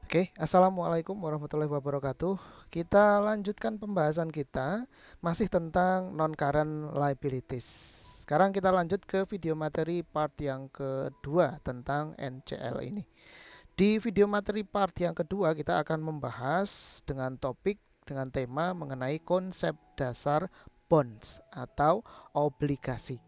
Oke, assalamualaikum warahmatullahi wabarakatuh. Kita lanjutkan pembahasan kita masih tentang non-current liabilities. Sekarang kita lanjut ke video materi part yang kedua tentang NCL ini. Di video materi part yang kedua kita akan membahas dengan topik dengan tema mengenai konsep dasar bonds atau obligasi.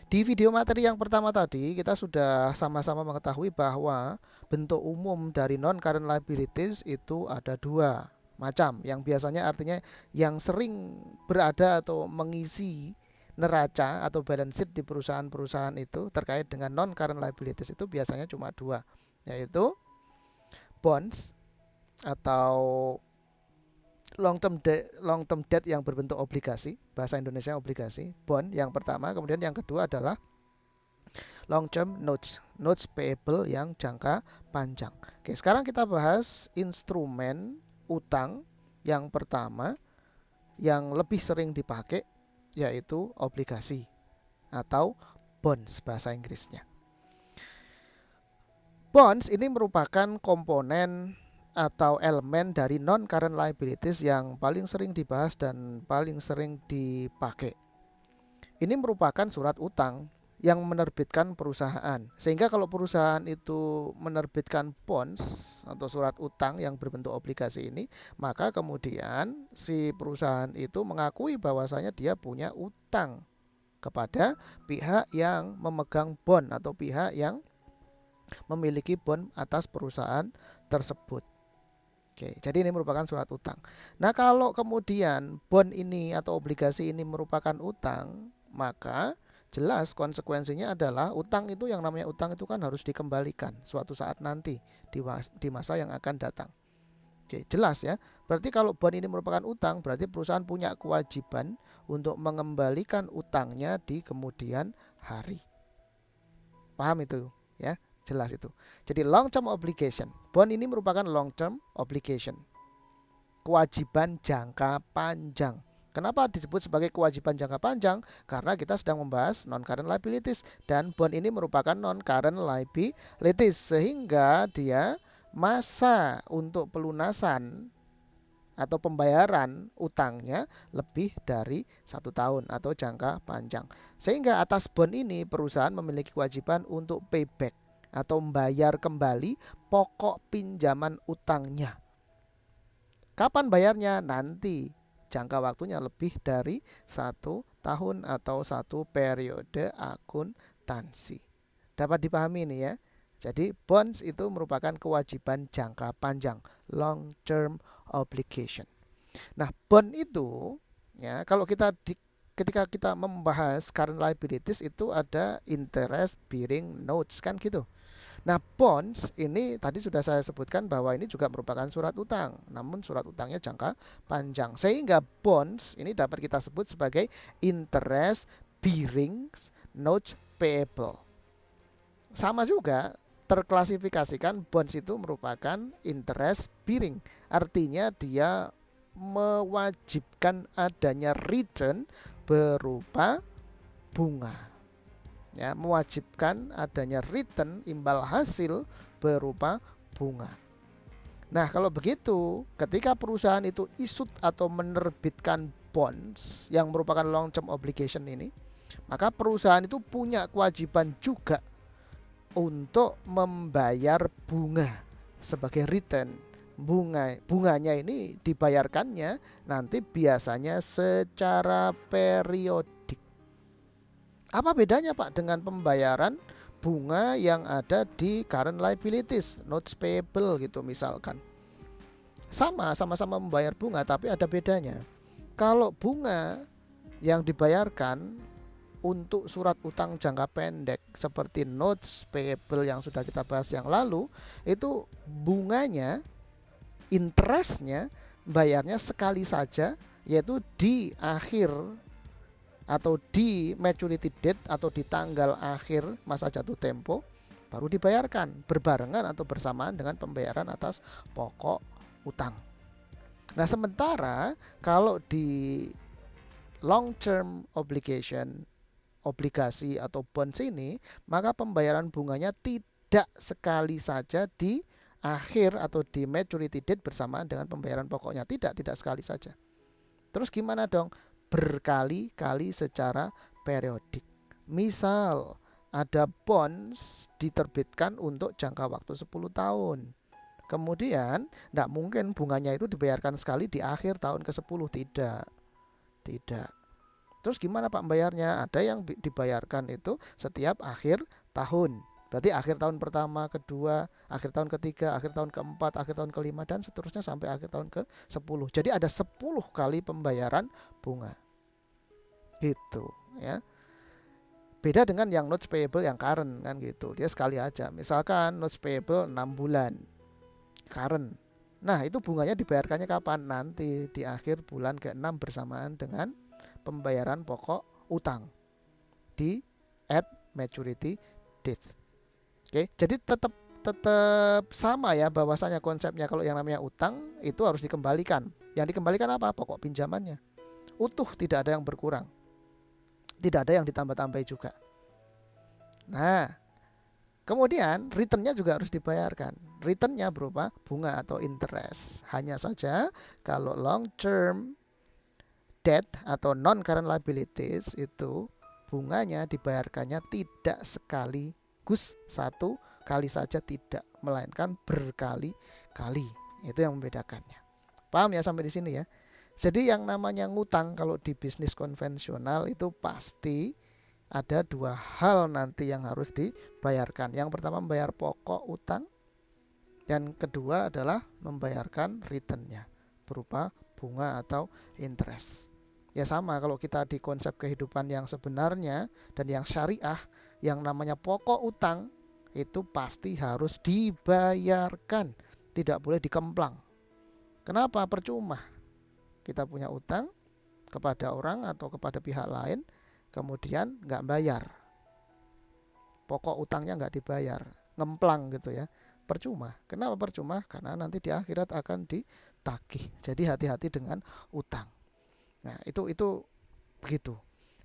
Di video materi yang pertama tadi, kita sudah sama-sama mengetahui bahwa bentuk umum dari non-current liabilities itu ada dua macam. Yang biasanya artinya yang sering berada atau mengisi neraca atau balance sheet di perusahaan-perusahaan itu terkait dengan non-current liabilities itu biasanya cuma dua, yaitu bonds atau long term debt yang berbentuk obligasi, bahasa Indonesia obligasi, bond yang pertama, kemudian yang kedua adalah long term notes, notes payable yang jangka panjang. Oke, sekarang kita bahas instrumen utang yang pertama yang lebih sering dipakai, yaitu obligasi atau bonds bahasa Inggrisnya. Bonds ini merupakan komponen atau elemen dari non current liabilities yang paling sering dibahas dan paling sering dipakai. Ini merupakan surat utang yang menerbitkan perusahaan. Sehingga kalau perusahaan itu menerbitkan bonds atau surat utang yang berbentuk obligasi ini, maka kemudian si perusahaan itu mengakui bahwasanya dia punya utang kepada pihak yang memegang bond atau pihak yang memiliki bond atas perusahaan tersebut. Oke, jadi ini merupakan surat utang. Nah, kalau kemudian bond ini atau obligasi ini merupakan utang, maka jelas konsekuensinya adalah utang itu, yang namanya utang itu kan harus dikembalikan suatu saat nanti di masa yang akan datang. Oke, jelas ya. Berarti kalau bond ini merupakan utang, berarti perusahaan punya kewajiban untuk mengembalikan utangnya di kemudian hari. Paham itu ya? Jelas itu. Jadi long term obligation. Bond ini merupakan long term obligation. Kewajiban jangka panjang. Kenapa disebut sebagai kewajiban jangka panjang? Karena kita sedang membahas non-current liabilities dan bond ini merupakan non-current liabilities sehingga dia masa untuk pelunasan atau pembayaran utangnya lebih dari 1 tahun atau jangka panjang. Sehingga atas bond ini perusahaan memiliki kewajiban untuk payback atau membayar kembali pokok pinjaman utangnya. Kapan bayarnya? Nanti jangka waktunya lebih dari 1 tahun atau satu periode akuntansi. Dapat dipahami ini ya. Jadi bonds itu merupakan kewajiban jangka panjang, long term obligation. Nah, bond itu ya, kalau ketika kita membahas current liabilities itu ada interest bearing notes kan gitu. Nah, bonds ini tadi sudah saya sebutkan bahwa ini juga merupakan surat utang, namun surat utangnya jangka panjang. Sehingga bonds ini dapat kita sebut sebagai interest bearing notes payable. Sama juga terklasifikasikan bonds itu merupakan interest bearing. Artinya dia mewajibkan adanya return berupa bunga. Ya, mewajibkan adanya return imbal hasil berupa bunga. Nah, kalau begitu, ketika perusahaan itu issued atau menerbitkan bonds yang merupakan long term obligation ini, maka perusahaan itu punya kewajiban juga untuk membayar bunga sebagai return. Bunganya ini dibayarkannya nanti biasanya secara periodik. Apa bedanya Pak dengan pembayaran bunga yang ada di current liabilities, notes payable gitu misalkan? Sama-sama membayar bunga tapi ada bedanya. Kalau bunga yang dibayarkan untuk surat utang jangka pendek seperti notes payable yang sudah kita bahas yang lalu, itu bunganya, interestnya bayarnya sekali saja, yaitu di akhir atau di maturity date atau di tanggal akhir masa jatuh tempo baru dibayarkan berbarengan atau bersamaan dengan pembayaran atas pokok utang. Nah, sementara kalau di long term obligation, obligasi atau bonds ini, maka pembayaran bunganya tidak sekali saja di akhir atau di maturity date bersamaan dengan pembayaran pokoknya. Tidak sekali saja. Terus gimana dong? Berkali-kali secara periodik. Misal ada bonds diterbitkan untuk jangka waktu 10 tahun. Kemudian tidak mungkin bunganya itu dibayarkan sekali di akhir tahun ke-10. Tidak. Terus gimana Pak bayarnya? Ada yang dibayarkan itu setiap akhir tahun. Berarti akhir tahun pertama, kedua, akhir tahun ketiga, akhir tahun keempat, akhir tahun kelima, dan seterusnya sampai akhir tahun ke-10. Jadi ada 10 kali pembayaran bunga. Gitu ya. Beda dengan yang notes payable yang current kan gitu. Dia sekali aja. Misalkan notes payable 6 bulan current. Nah, itu bunganya dibayarkannya kapan? Nanti di akhir bulan ke-6 bersamaan dengan pembayaran pokok utang di at maturity date. Oke, jadi tetap sama ya bahwasanya konsepnya kalau yang namanya utang itu harus dikembalikan. Yang dikembalikan apa? Pokok pinjamannya. Utuh, tidak ada yang berkurang. Tidak ada yang ditambah-tambahi juga. Nah, kemudian returnnya juga harus dibayarkan. Returnnya berupa bunga atau interest. Hanya saja kalau long term debt atau non current liabilities itu bunganya dibayarkannya tidak sekaligus satu kali saja, tidak, melainkan berkali-kali. Itu yang membedakannya. Paham ya sampai di sini ya? Jadi yang namanya ngutang kalau di bisnis konvensional itu pasti ada dua hal nanti yang harus dibayarkan. Yang pertama membayar pokok utang, dan kedua adalah membayarkan returnnya berupa bunga atau interest. Ya sama kalau kita di konsep kehidupan yang sebenarnya dan yang syariah, yang namanya pokok utang itu pasti harus dibayarkan, tidak boleh dikemplang. Kenapa? Percuma kita punya utang kepada orang atau kepada pihak lain, kemudian nggak bayar, pokok utangnya nggak dibayar, ngemplang gitu ya, percuma. Kenapa percuma? Karena nanti di akhirat akan ditagih. Jadi hati-hati dengan utang. Nah itu begitu.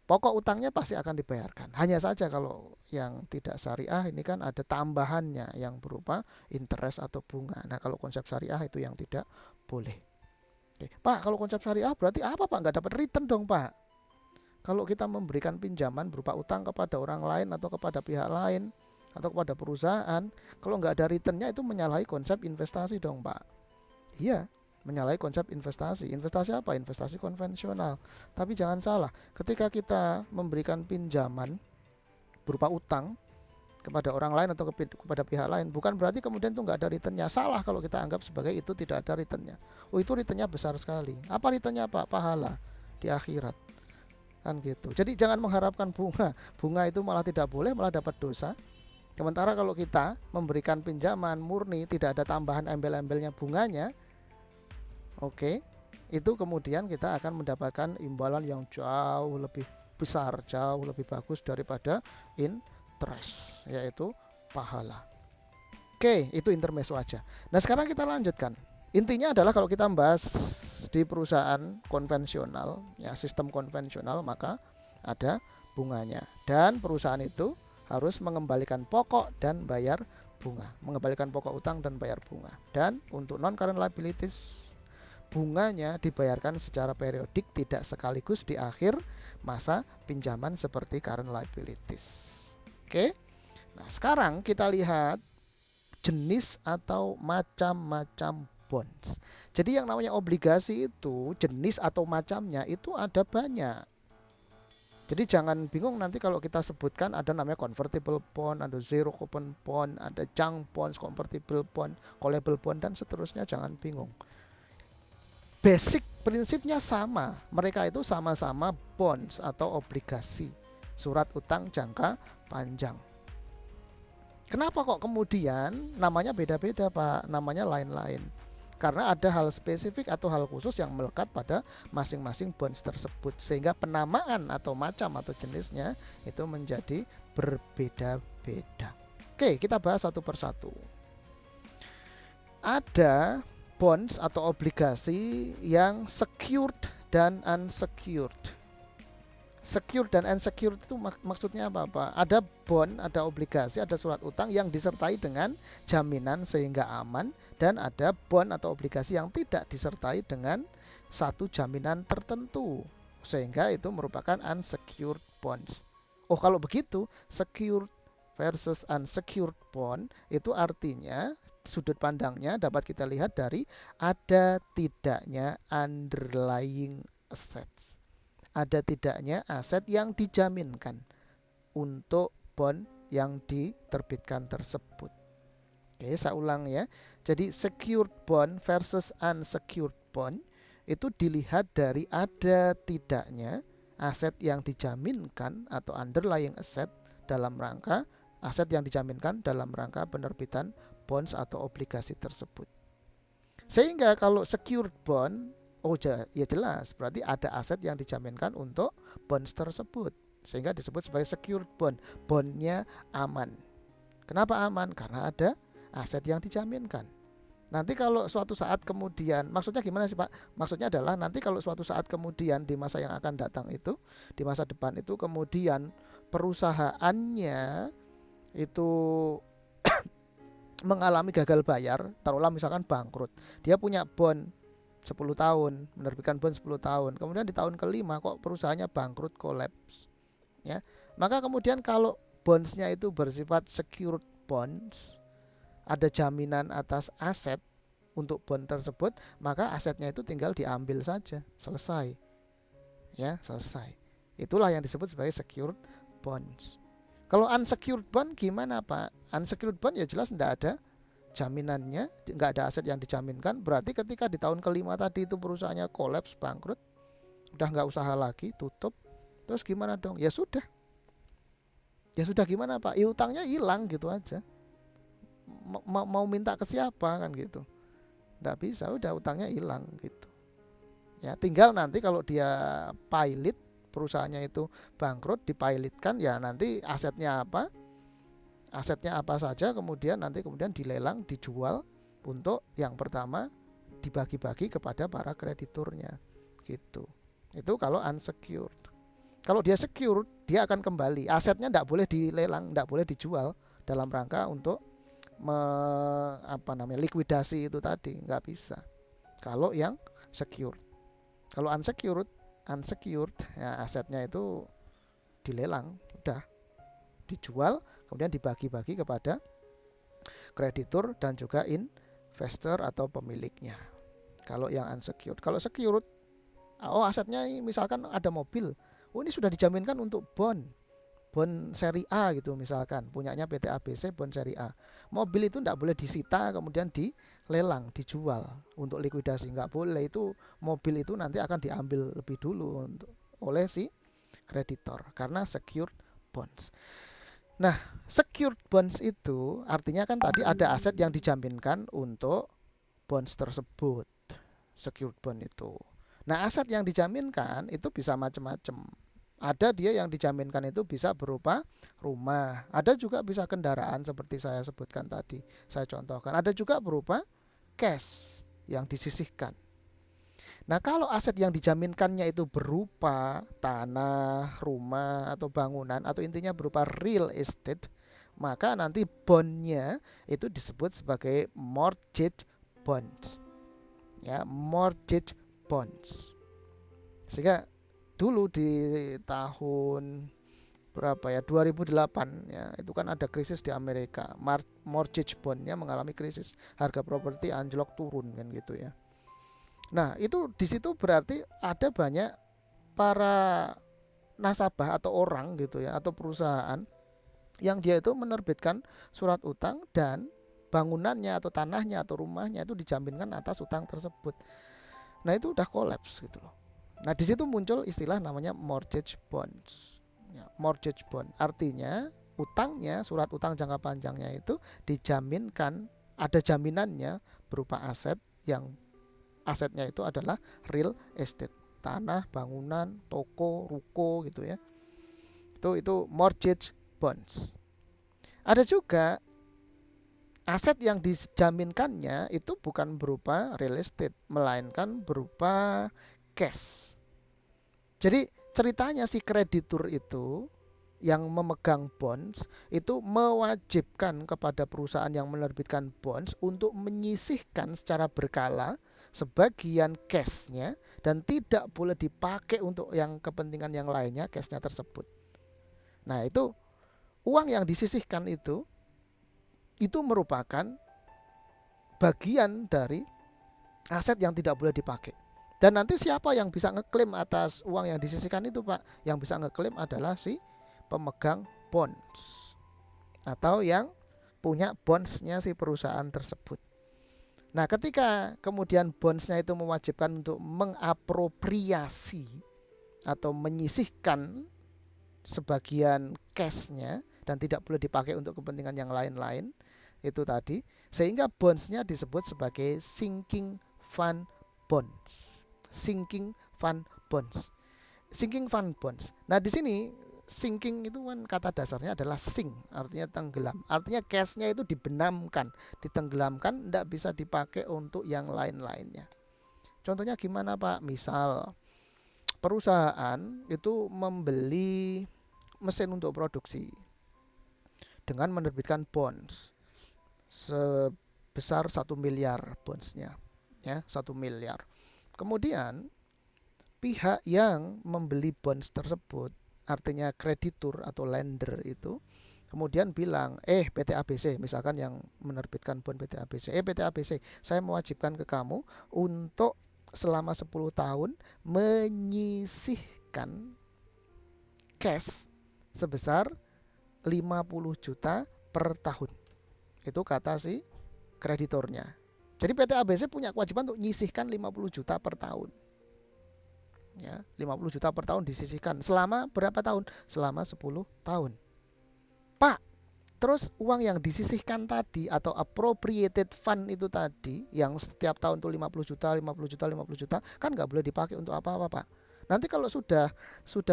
Pokok utangnya pasti akan dibayarkan. Hanya saja kalau yang tidak syariah ini kan ada tambahannya yang berupa interest atau bunga. Nah kalau konsep syariah itu yang tidak boleh. Oke. Pak, kalau konsep syariah berarti apa Pak? Nggak dapat return dong Pak. Kalau kita memberikan pinjaman berupa utang kepada orang lain atau kepada pihak lain atau kepada perusahaan, kalau nggak ada returnnya itu menyalahi konsep investasi dong Pak. Iya, menyalahi konsep investasi. Investasi apa? Investasi konvensional. Tapi jangan salah, ketika kita memberikan pinjaman berupa utang kepada orang lain atau kepada pihak lain, bukan berarti kemudian itu nggak ada returnnya. Salah kalau kita anggap sebagai itu tidak ada returnnya. Oh itu returnnya besar sekali. Apa returnnya Pak? Pahala di akhirat. Kan gitu. Jadi jangan mengharapkan bunga. Bunga itu malah tidak boleh, malah dapat dosa. Sementara kalau kita memberikan pinjaman murni, tidak ada tambahan embel-embelnya bunganya, oke, itu kemudian kita akan mendapatkan imbalan yang jauh lebih besar, jauh lebih bagus daripada interest, yaitu pahala. Oke, itu intermezzo aja. Nah sekarang kita lanjutkan. Intinya adalah kalau kita membahas di perusahaan konvensional, ya sistem konvensional, maka ada bunganya. Dan perusahaan itu harus mengembalikan pokok dan bayar bunga. Mengembalikan pokok utang dan bayar bunga. Dan untuk non-current liabilities, bunganya dibayarkan secara periodik, tidak sekaligus di akhir masa pinjaman seperti current liabilities. Oke. Nah, sekarang kita lihat jenis atau macam-macam bonds. Jadi yang namanya obligasi itu jenis atau macamnya itu ada banyak. Jadi jangan bingung nanti kalau kita sebutkan ada namanya convertible bond, ada zero coupon bond, ada junk bonds, convertible bond, callable bond, dan seterusnya. Jangan bingung. Basic prinsipnya sama. Mereka itu sama-sama bonds atau obligasi, surat utang jangka panjang. Kenapa kok kemudian namanya beda-beda Pak? Namanya lain-lain. Karena ada hal spesifik atau hal khusus yang melekat pada masing-masing bonds tersebut, sehingga penamaan atau macam atau jenisnya itu menjadi berbeda-beda. Oke, kita bahas satu persatu. Ada bonds atau obligasi yang secured dan unsecured. Secure dan unsecured itu maksudnya apa? Ada bond, ada obligasi, ada surat utang yang disertai dengan jaminan sehingga aman, dan ada bond atau obligasi yang tidak disertai dengan satu jaminan tertentu sehingga itu merupakan unsecured bonds. Oh, kalau begitu secured versus unsecured bond itu artinya sudut pandangnya dapat kita lihat dari ada tidaknya underlying assets, ada tidaknya aset yang dijaminkan untuk bond yang diterbitkan tersebut. Oke, saya ulang ya. Jadi secured bond versus unsecured bond itu dilihat dari ada tidaknya aset yang dijaminkan atau underlying asset dalam rangka aset yang dijaminkan dalam rangka penerbitan bonds atau obligasi tersebut. Sehingga kalau secured bond, oh ya jelas, berarti ada aset yang dijaminkan untuk bonds tersebut. Sehingga disebut sebagai secured bond. Bondnya aman. Kenapa aman? Karena ada aset yang dijaminkan. Nanti kalau suatu saat kemudian, maksudnya gimana sih Pak? Maksudnya adalah nanti kalau suatu saat kemudian di masa yang akan datang itu, di masa depan itu kemudian perusahaannya itu mengalami gagal bayar, taruhlah misalkan bangkrut. Dia punya bond 10 tahun, menerbitkan bond 10 tahun. Kemudian di tahun kelima kok perusahaannya bangkrut, kolaps. Ya. Maka kemudian kalau bondsnya itu bersifat secured bonds, ada jaminan atas aset untuk bond tersebut, maka asetnya itu tinggal diambil saja, selesai. Ya, selesai. Itulah yang disebut sebagai secured bonds. Kalau unsecured bond gimana Pak? Unsecured bond ya jelas tidak ada jaminannya, nggak ada aset yang dijaminkan. Berarti ketika di tahun kelima tadi itu perusahaannya kolaps, bangkrut, udah nggak usaha lagi, tutup. Terus gimana dong? Ya sudah gimana Pak? Ya utangnya hilang gitu aja. Mau minta ke siapa kan gitu? Nggak bisa, udah utangnya hilang gitu. Ya tinggal nanti kalau dia pilot, perusahaannya itu bangkrut, dipilotkan, ya nanti asetnya apa saja, kemudian dilelang, dijual untuk yang pertama dibagi-bagi kepada para krediturnya gitu. Itu kalau unsecured. Kalau dia secured, dia akan kembali, asetnya tidak boleh dilelang, tidak boleh dijual dalam rangka untuk likuidasi itu tadi, nggak bisa kalau yang secured. Kalau unsecured ya asetnya itu dilelang, udah dijual, kemudian dibagi-bagi kepada kreditur dan juga investor atau pemiliknya. Kalau yang unsecured. Kalau secured, asetnya misalkan ada mobil, ini sudah dijaminkan untuk bond seri A gitu, misalkan punyanya PT ABC, bond seri A. Mobil itu tidak boleh disita kemudian dilelang, dijual untuk likuidasi, nggak boleh. Itu mobil itu nanti akan diambil lebih dulu oleh si kreditor karena secured bonds. Nah, secured bonds itu artinya kan tadi ada aset yang dijaminkan untuk bonds tersebut, secured bond itu. Nah, aset yang dijaminkan itu bisa macam-macam. Ada dia yang dijaminkan itu bisa berupa rumah, ada juga bisa kendaraan seperti saya sebutkan tadi, saya contohkan. Ada juga berupa cash yang disisihkan. Nah, kalau aset yang dijaminkannya itu berupa tanah, rumah, atau bangunan, atau intinya berupa real estate, maka nanti bondnya itu disebut sebagai mortgage bonds. Ya, mortgage bonds. Sehingga dulu di tahun berapa ya, 2008 ya, itu kan ada krisis di Amerika, mortgage bondnya mengalami krisis, harga properti anjlok turun kan gitu ya. Nah itu di situ berarti ada banyak para nasabah atau orang gitu ya, atau perusahaan yang dia itu menerbitkan surat utang dan bangunannya atau tanahnya atau rumahnya itu dijaminkan atas utang tersebut. Nah itu udah kolaps gitu loh. Nah di situ muncul istilah namanya mortgage bonds. Ya, mortgage bond artinya utangnya, surat utang jangka panjangnya itu dijaminkan, ada jaminannya berupa aset yang asetnya itu adalah real estate, tanah, bangunan, toko, ruko gitu ya. Itu mortgage bonds. Ada juga aset yang dijaminkannya itu bukan berupa real estate, melainkan berupa cash. Jadi ceritanya si kreditur itu yang memegang bonds itu mewajibkan kepada perusahaan yang menerbitkan bonds untuk menyisihkan secara berkala sebagian cashnya dan tidak boleh dipakai untuk yang kepentingan yang lainnya cashnya tersebut. Nah itu uang yang disisihkan itu merupakan bagian dari aset yang tidak boleh dipakai. Dan nanti siapa yang bisa ngeklaim atas uang yang disisihkan itu, Pak? Yang bisa ngeklaim adalah si pemegang bonds atau yang punya bondsnya si perusahaan tersebut. Nah ketika kemudian bondsnya itu mewajibkan untuk mengapropriasi atau menyisihkan sebagian cashnya dan tidak boleh dipakai untuk kepentingan yang lain-lain itu tadi, sehingga bondsnya disebut sebagai sinking fund bonds. Sinking fund bonds. Sinking fund bonds. Nah di sini sinking itu kan kata dasarnya adalah sink, artinya tenggelam. Artinya cashnya itu dibenamkan, ditenggelamkan, tidak bisa dipakai untuk yang lain-lainnya. Contohnya gimana Pak? Misal perusahaan itu membeli mesin untuk produksi dengan menerbitkan bonds sebesar 1 miliar bondsnya, ya 1 miliar. Kemudian pihak yang membeli bonds tersebut, artinya kreditur atau lender itu, kemudian bilang, PT ABC, misalkan yang menerbitkan bond PT ABC, PT ABC, saya mewajibkan ke kamu untuk selama 10 tahun menyisihkan cash sebesar 50 juta per tahun. Itu kata si kreditornya. Jadi PT ABC punya kewajiban untuk menyisihkan 50 juta per tahun. Ya, 50 juta per tahun disisihkan selama berapa tahun? Selama 10 tahun. Pak, terus uang yang disisihkan tadi atau appropriated fund itu tadi yang setiap tahun tuh 50 juta, 50 juta, 50 juta kan nggak boleh dipakai untuk apa-apa, Pak. Nanti kalau sudah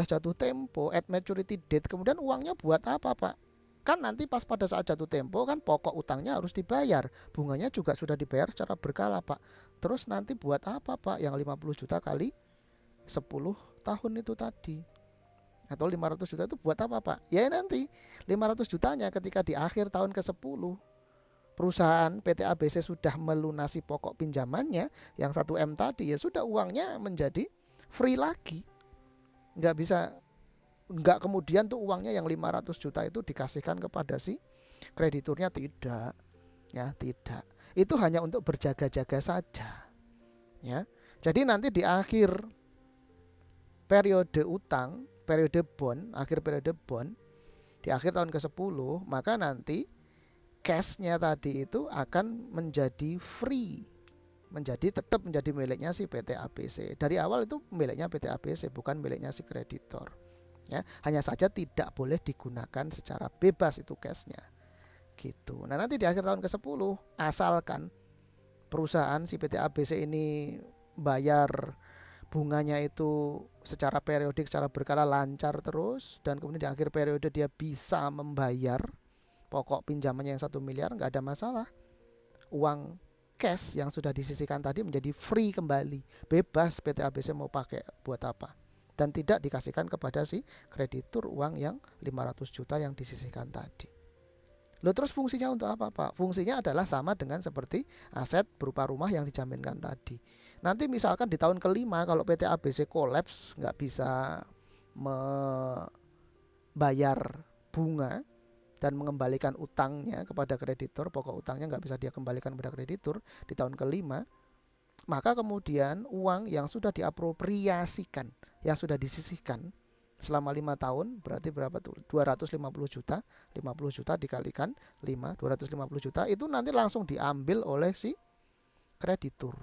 jatuh tempo at maturity date, kemudian uangnya buat apa, Pak? Kan nanti pas pada saat jatuh tempo kan pokok utangnya harus dibayar, bunganya juga sudah dibayar secara berkala, Pak. Terus nanti buat apa, Pak, yang 50 juta kali 10 tahun itu tadi? Atau 500 juta itu buat apa, Pak? Ya nanti 500 jutanya ketika di akhir tahun ke-10 perusahaan PT ABC sudah melunasi pokok pinjamannya yang 1M tadi, ya sudah uangnya menjadi free lagi. Nggak kemudian tuh uangnya yang 500 juta itu dikasihkan kepada si krediturnya, tidak. Ya, tidak. Itu hanya untuk berjaga-jaga saja. Ya. Jadi nanti di akhir periode utang, akhir periode bond, di akhir tahun ke-10, maka nanti cashnya tadi itu akan menjadi free, tetap menjadi miliknya si PT ABC. Dari awal itu miliknya PT ABC, bukan miliknya si kreditor. Ya, hanya saja tidak boleh digunakan secara bebas itu cashnya. Gitu. Nah, nanti di akhir tahun ke-10, asalkan perusahaan si PT ABC ini bayar bunganya itu secara periodik, secara berkala, lancar terus, dan kemudian di akhir periode dia bisa membayar pokok pinjamannya yang 1 miliar, nggak ada masalah. Uang cash yang sudah disisihkan tadi menjadi free kembali, bebas PT ABC mau pakai buat apa, dan tidak dikasihkan kepada si kreditur uang yang 500 juta yang disisihkan tadi. Loh, terus fungsinya untuk apa, Pak? Fungsinya adalah sama dengan seperti aset berupa rumah yang dijaminkan tadi. Nanti misalkan di tahun kelima kalau PT ABC kolaps, nggak bisa membayar bunga dan mengembalikan utangnya kepada kreditur, pokok utangnya nggak bisa dia kembalikan kepada kreditur di tahun kelima, maka kemudian uang yang sudah diapropriasikan, yang sudah disisihkan selama 5 tahun, berarti berapa tuh? 250 juta, 50 juta dikalikan 5, 250 juta itu nanti langsung diambil oleh si kreditur.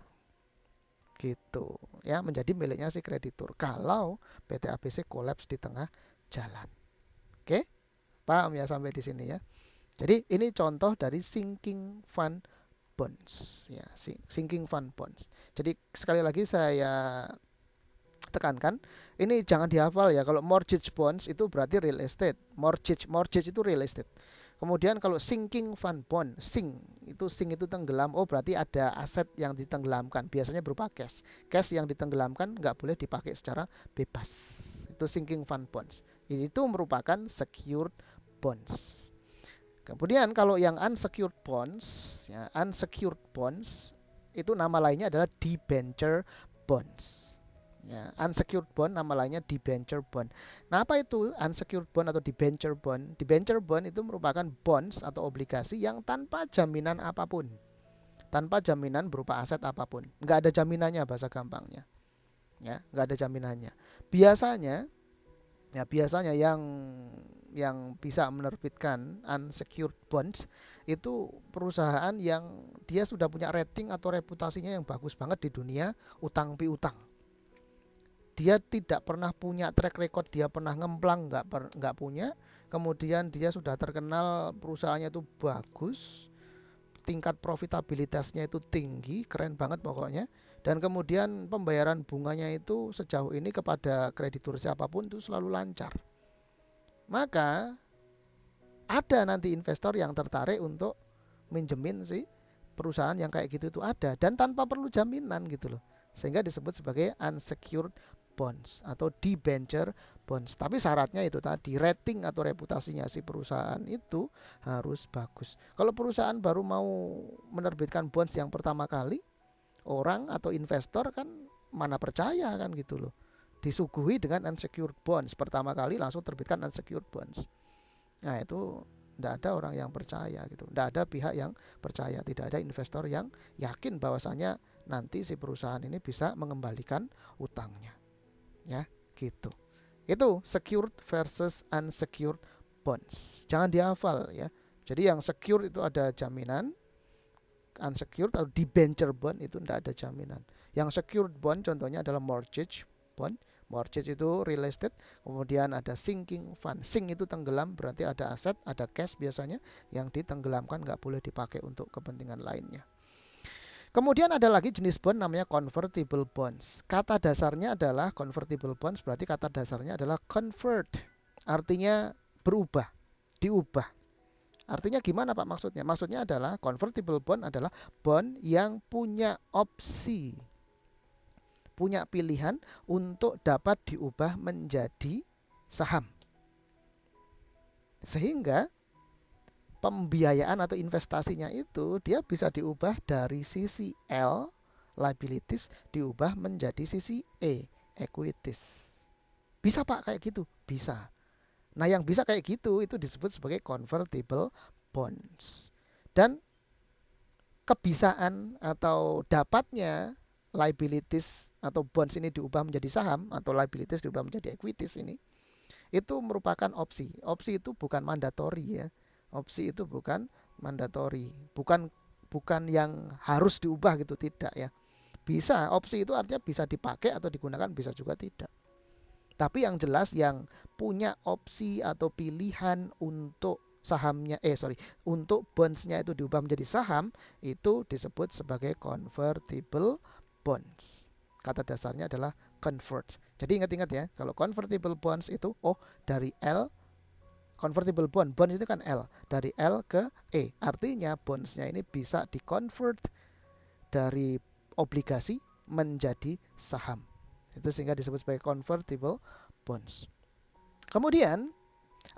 Gitu, ya, menjadi miliknya si kreditur kalau PT ABC kolaps di tengah jalan. Oke? Paham ya sampai di sini ya? Jadi ini contoh dari sinking fund bonds, ya, sinking fund bonds. Jadi sekali lagi saya tekankan, ini jangan dihafal ya. Kalau mortgage bonds itu berarti real estate. Mortgage itu real estate. Kemudian kalau sinking fund bond, sink itu tenggelam. Oh, berarti ada aset yang ditenggelamkan. Biasanya berupa cash. Cash yang ditenggelamkan nggak boleh dipakai secara bebas. itu sinking fund bonds. Itu merupakan secured bonds. Kemudian kalau yang unsecured bonds, ya, unsecured bonds itu nama lainnya adalah debenture bonds. Ya, unsecured bond nama lainnya debenture bond. Nah, apa itu unsecured bond atau debenture bond? Debenture bond itu merupakan bonds atau obligasi yang tanpa jaminan apapun. Tanpa jaminan berupa aset apapun. Nggak ada jaminannya bahasa gampangnya. Ya, nggak ada jaminannya. Biasanya yang bisa menerbitkan unsecured bonds itu perusahaan yang dia sudah punya rating atau reputasinya yang bagus banget di dunia utang piutang. Dia tidak pernah punya track record, dia pernah ngemplang, nggak punya. Kemudian dia sudah terkenal, perusahaannya itu bagus, tingkat profitabilitasnya itu tinggi, keren banget pokoknya. Dan kemudian pembayaran bunganya itu sejauh ini kepada kreditur siapapun itu selalu lancar. Maka ada nanti investor yang tertarik untuk minjemin si perusahaan yang kayak gitu itu ada, dan tanpa perlu jaminan gitu loh. Sehingga disebut sebagai unsecured bonds atau debenture bonds. Tapi syaratnya itu tadi, rating atau reputasinya si perusahaan itu harus bagus. Kalau perusahaan baru mau menerbitkan bonds yang pertama kali, orang atau investor kan mana percaya kan gitu loh. Disuguhi dengan unsecured bonds, pertama kali langsung terbitkan unsecured bonds. Nah, itu tidak ada orang yang percaya gitu, tidak ada pihak yang percaya, tidak ada investor yang yakin bahwasanya nanti si perusahaan ini bisa mengembalikan utangnya. Ya, gitu. Itu secured versus unsecured bonds. Jangan dihafal ya. Jadi yang secure itu ada jaminan, unsecured atau debenture bond itu tidak ada jaminan. Yang secured bond contohnya adalah mortgage bond. Mortgage itu real estate. Kemudian ada sinking fund. Sink itu tenggelam, berarti ada aset, ada cash biasanya yang ditenggelamkan, nggak boleh dipakai untuk kepentingan lainnya. Kemudian ada lagi jenis bond namanya convertible bonds. Kata dasarnya adalah convertible bonds, berarti kata dasarnya adalah convert. Artinya berubah, diubah. Artinya gimana Pak maksudnya? Maksudnya adalah convertible bond adalah bond yang punya opsi, punya pilihan untuk dapat diubah menjadi saham. Sehingga pembiayaan atau investasinya itu dia bisa diubah dari sisi L, liabilities, diubah menjadi sisi E, equities. Bisa Pak kayak gitu? Bisa. Nah, yang bisa kayak gitu itu disebut sebagai convertible bonds. Dan kebisaan atau dapatnya liabilities atau bonds ini diubah menjadi saham atau liabilities diubah menjadi equities ini, itu merupakan opsi. Opsi itu bukan mandatori ya. Opsi itu bukan mandatori, bukan yang harus diubah gitu, tidak ya. Bisa, opsi itu artinya bisa dipakai atau digunakan, bisa juga tidak. Tapi yang jelas yang punya opsi atau pilihan untuk sahamnya untuk bondsnya itu diubah menjadi saham, itu disebut sebagai convertible bonds. Kata dasarnya adalah convert. Jadi ingat-ingat ya, kalau convertible bonds itu dari L, convertible bond itu kan L, dari L ke E. Artinya bondsnya ini bisa di-convert dari obligasi menjadi saham. Itu sehingga disebut sebagai convertible bonds. Kemudian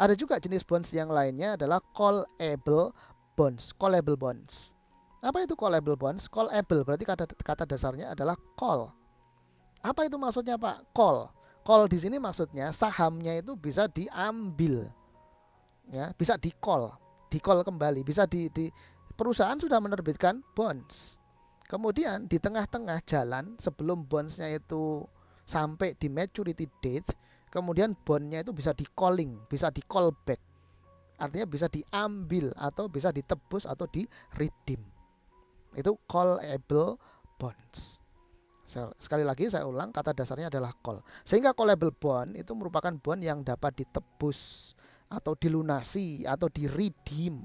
ada juga jenis bonds yang lainnya adalah callable bonds. Callable bonds. Apa itu callable bonds? Callable berarti kata dasarnya adalah call. Apa itu maksudnya Pak? Call. Call di sini maksudnya sahamnya itu bisa diambil. Ya, bisa di-call kembali, bisa di perusahaan sudah menerbitkan bonds. Kemudian di tengah-tengah jalan sebelum bondsnya itu sampai di maturity date, kemudian bondnya itu bisa di-calling, bisa di-call back. Artinya bisa diambil atau bisa ditebus atau di-redeem. Itu callable bonds. Sekali lagi saya ulang, kata dasarnya adalah call. Sehingga callable bond itu merupakan bond yang dapat ditebus atau dilunasi atau di-redeem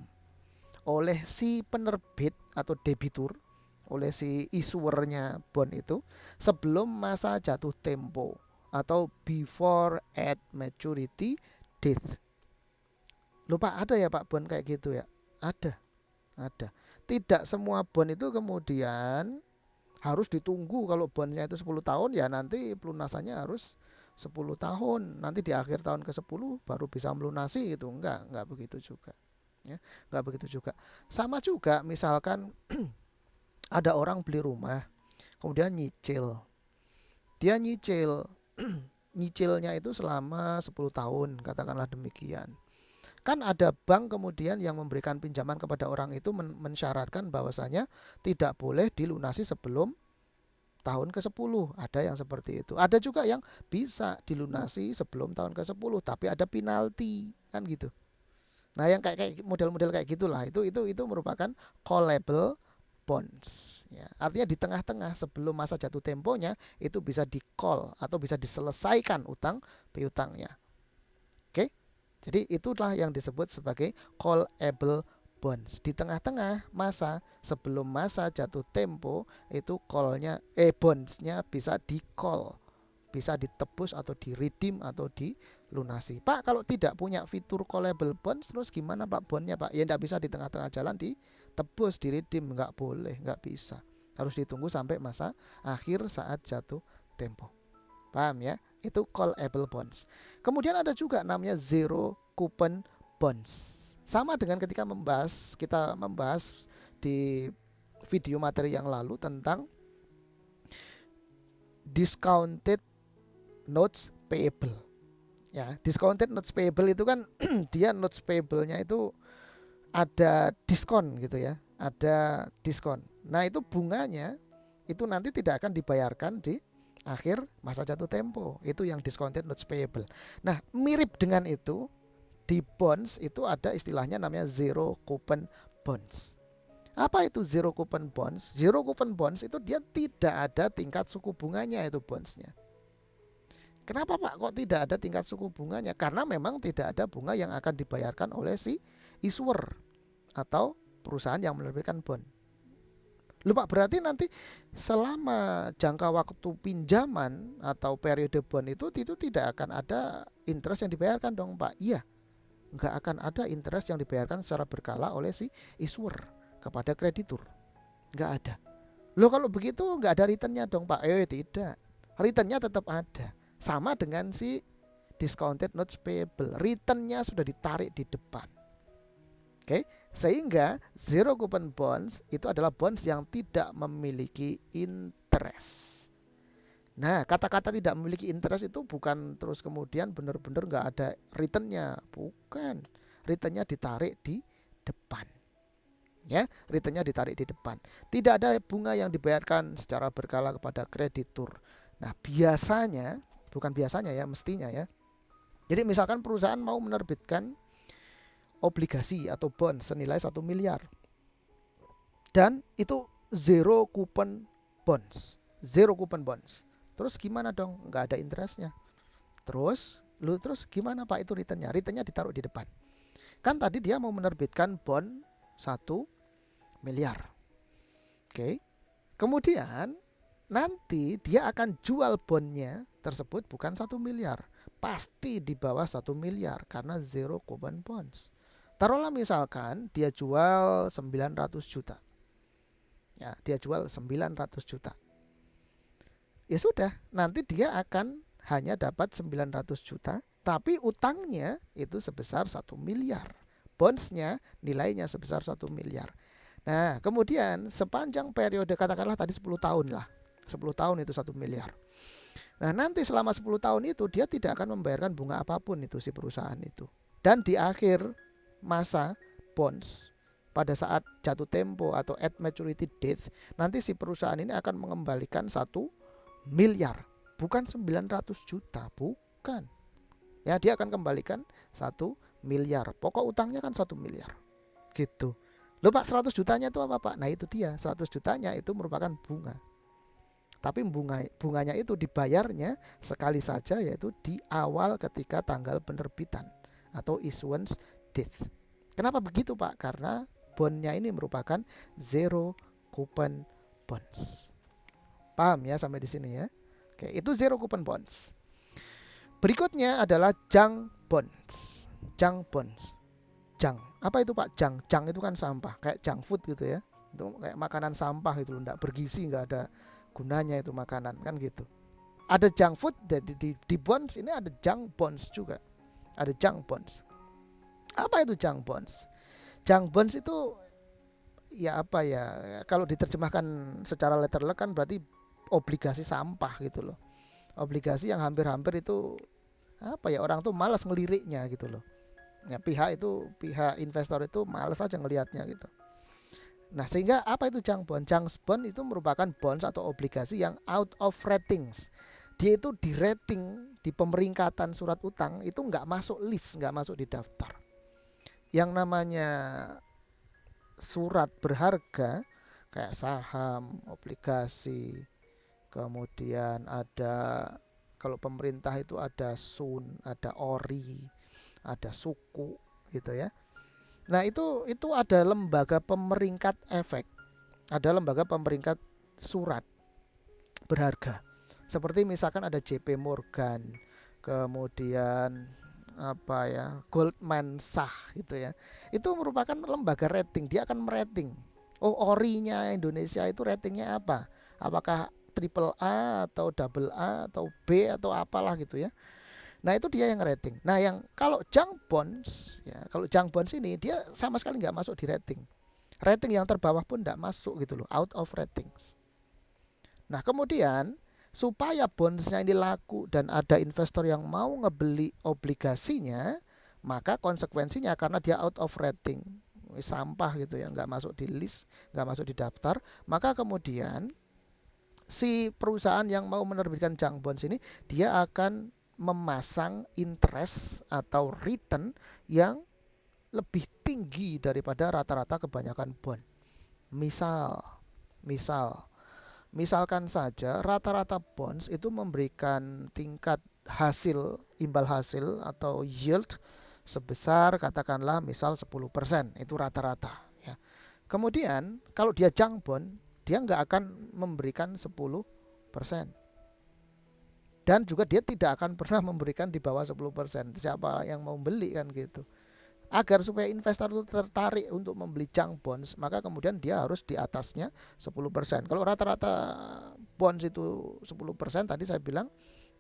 oleh si penerbit atau debitur, oleh si issuernya bond itu sebelum masa jatuh tempo atau before at maturity date. Lupa ada ya Pak bond kayak gitu ya? Ada. Tidak semua bond itu kemudian harus ditunggu. Kalau bondnya itu 10 tahun ya nanti pelunasannya harus 10 tahun, nanti di akhir tahun ke-10 baru bisa melunasi gitu. Enggak begitu juga. Ya, enggak begitu juga. Sama juga misalkan ada orang beli rumah, kemudian nyicil. Dia nyicil, nyicilnya itu selama 10 tahun, katakanlah demikian. Kan ada bank kemudian yang memberikan pinjaman kepada orang itu mensyaratkan bahwasanya tidak boleh dilunasi sebelum tahun ke-10. Ada yang seperti itu. Ada juga yang bisa dilunasi sebelum tahun ke-10 tapi ada penalti kan gitu. Nah, yang kayak model-model kayak gitulah itu merupakan callable bonds ya. Artinya di tengah-tengah sebelum masa jatuh temponya itu bisa di call atau bisa diselesaikan utang piutangnya. Oke. Jadi itulah yang disebut sebagai callable bonds. Di tengah-tengah masa sebelum masa jatuh tempo itu bondsnya bisa di call, bisa ditebus atau di redeem atau dilunasi. Pak, kalau tidak punya fitur callable bonds terus gimana Pak bondnya Pak? Ya tidak bisa di tengah-tengah jalan ditebus, di redeem, nggak boleh, nggak bisa. Harus ditunggu sampai masa akhir saat jatuh tempo. Paham ya? Itu callable bonds. Kemudian ada juga namanya zero coupon bonds. Sama dengan ketika kita membahas di video materi yang lalu tentang discounted notes payable. Ya, discounted notes payable itu kan dia notes payable-nya itu ada diskon gitu ya. Ada diskon. Nah, itu bunganya itu nanti tidak akan dibayarkan di akhir masa jatuh tempo. Itu yang discounted notes payable. Nah, mirip dengan itu di bonds itu ada istilahnya namanya zero coupon bonds. Apa itu zero coupon bonds? Zero coupon bonds itu dia tidak ada tingkat suku bunganya itu bondsnya. Kenapa Pak kok tidak ada tingkat suku bunganya? Karena memang tidak ada bunga yang akan dibayarkan oleh si issuer atau perusahaan yang menerbitkan bond. Lupa berarti nanti selama jangka waktu pinjaman atau periode bond itu tidak akan ada interest yang dibayarkan dong Pak. Iya, nggak akan ada interest yang dibayarkan secara berkala oleh si issuer kepada kreditur. Nggak ada. Loh kalau begitu nggak ada returnnya dong Pak. Tidak. Returnnya tetap ada. Sama dengan si discounted notes payable. Returnnya sudah ditarik di depan. Oke, sehingga zero coupon bonds itu adalah bonds yang tidak memiliki interest. Nah, kata-kata tidak memiliki interest itu bukan terus kemudian benar-benar nggak ada returnnya, bukan. Returnnya ditarik di depan. Ya, returnnya ditarik di depan. Tidak ada bunga yang dibayarkan secara berkala kepada kreditur. Nah, biasanya, bukan biasanya ya, mestinya ya. Jadi misalkan perusahaan mau menerbitkan obligasi atau bond senilai 1 miliar dan itu zero coupon bonds. Zero coupon bonds. Terus gimana dong? Nggak ada interestnya. Terus gimana Pak itu returnnya? Returnnya ditaruh di depan. Kan tadi dia mau menerbitkan bond 1 miliar. Oke. Kemudian nanti dia akan jual bondnya tersebut bukan 1 miliar. Pasti di bawah 1 miliar karena zero coupon bonds. Taruhlah misalkan dia jual 900 juta. Ya, dia jual 900 juta. Ya sudah, nanti dia akan hanya dapat 900 juta, tapi utangnya itu sebesar 1 miliar. Bondsnya nilainya sebesar 1 miliar. Nah, kemudian sepanjang periode katakanlah tadi 10 tahun lah. 10 tahun itu 1 miliar. Nah, nanti selama 10 tahun itu dia tidak akan membayarkan bunga apapun itu si perusahaan itu. Dan di akhir masa bonds pada saat jatuh tempo atau at maturity date nanti si perusahaan ini akan mengembalikan 1 miliar, bukan 900 juta, bukan. Ya, dia akan kembalikan 1 miliar. Pokok utangnya kan 1 miliar. Gitu. Loh Pak, 100 jutanya itu apa Pak? Nah, itu dia, 100 jutanya itu merupakan bunga. Tapi bunganya itu dibayarnya sekali saja, yaitu di awal ketika tanggal penerbitan atau issuance date. Kenapa begitu Pak? Karena bondnya ini merupakan zero coupon bonds. Paham ya sampai di sini ya? Oke, itu zero coupon bonds. Berikutnya adalah junk bonds. Junk bonds. Junk. Apa itu Pak? Junk. Junk itu kan sampah, kayak junk food gitu ya. Itu kayak makanan sampah itu, enggak bergizi, enggak ada gunanya itu makanan kan gitu. Ada junk food di bonds ini, ada junk bonds juga. Ada junk bonds. Apa itu junk bonds? Junk bonds itu ya apa ya? Kalau diterjemahkan secara letterlek kan berarti obligasi sampah gitu loh. Obligasi yang hampir-hampir itu apa ya, orang tuh malas ngeliriknya gitu loh. Ya, pihak investor itu malas aja ngelihatnya gitu. Nah, sehingga apa itu junk bond? Junk bond itu merupakan bonds atau obligasi yang out of ratings. Dia itu di rating, di pemeringkatan surat utang itu nggak masuk list, nggak masuk di daftar. Yang namanya surat berharga kayak saham, obligasi, kemudian ada, kalau pemerintah itu ada sun, ada ori, ada suku gitu ya. Nah, itu ada lembaga pemeringkat efek, ada lembaga pemeringkat surat berharga. Seperti misalkan ada JP Morgan, kemudian apa ya, Goldman Sachs gitu ya. Itu merupakan lembaga rating, dia akan merating. Oh, orinya Indonesia itu ratingnya apa? Apakah triple A atau double A atau B atau apalah gitu ya. Nah, itu dia yang rating. Nah, yang kalau junk bonds ya, kalau junk bonds ini dia sama sekali nggak masuk di rating. Rating yang terbawah pun nggak masuk gitu loh, out of ratings. Nah, kemudian supaya bondsnya ini laku dan ada investor yang mau ngebeli obligasinya, maka konsekuensinya karena dia out of rating, sampah gitu ya, nggak masuk di list, nggak masuk di daftar, maka kemudian si perusahaan yang mau menerbitkan junk bonds ini dia akan memasang interest atau return yang lebih tinggi daripada rata-rata kebanyakan bond. Misal, misal Misalkan saja rata-rata bonds itu memberikan tingkat hasil, imbal hasil atau yield sebesar katakanlah misal 10%, itu rata-rata ya. Kemudian kalau dia junk bond, dia nggak akan memberikan 10%. Dan juga dia tidak akan pernah memberikan di bawah 10%. Siapa yang mau beli kan gitu. Agar supaya investor itu tertarik untuk membeli junk bonds, maka kemudian dia harus di atasnya 10%. Kalau rata-rata bonds itu 10%, tadi saya bilang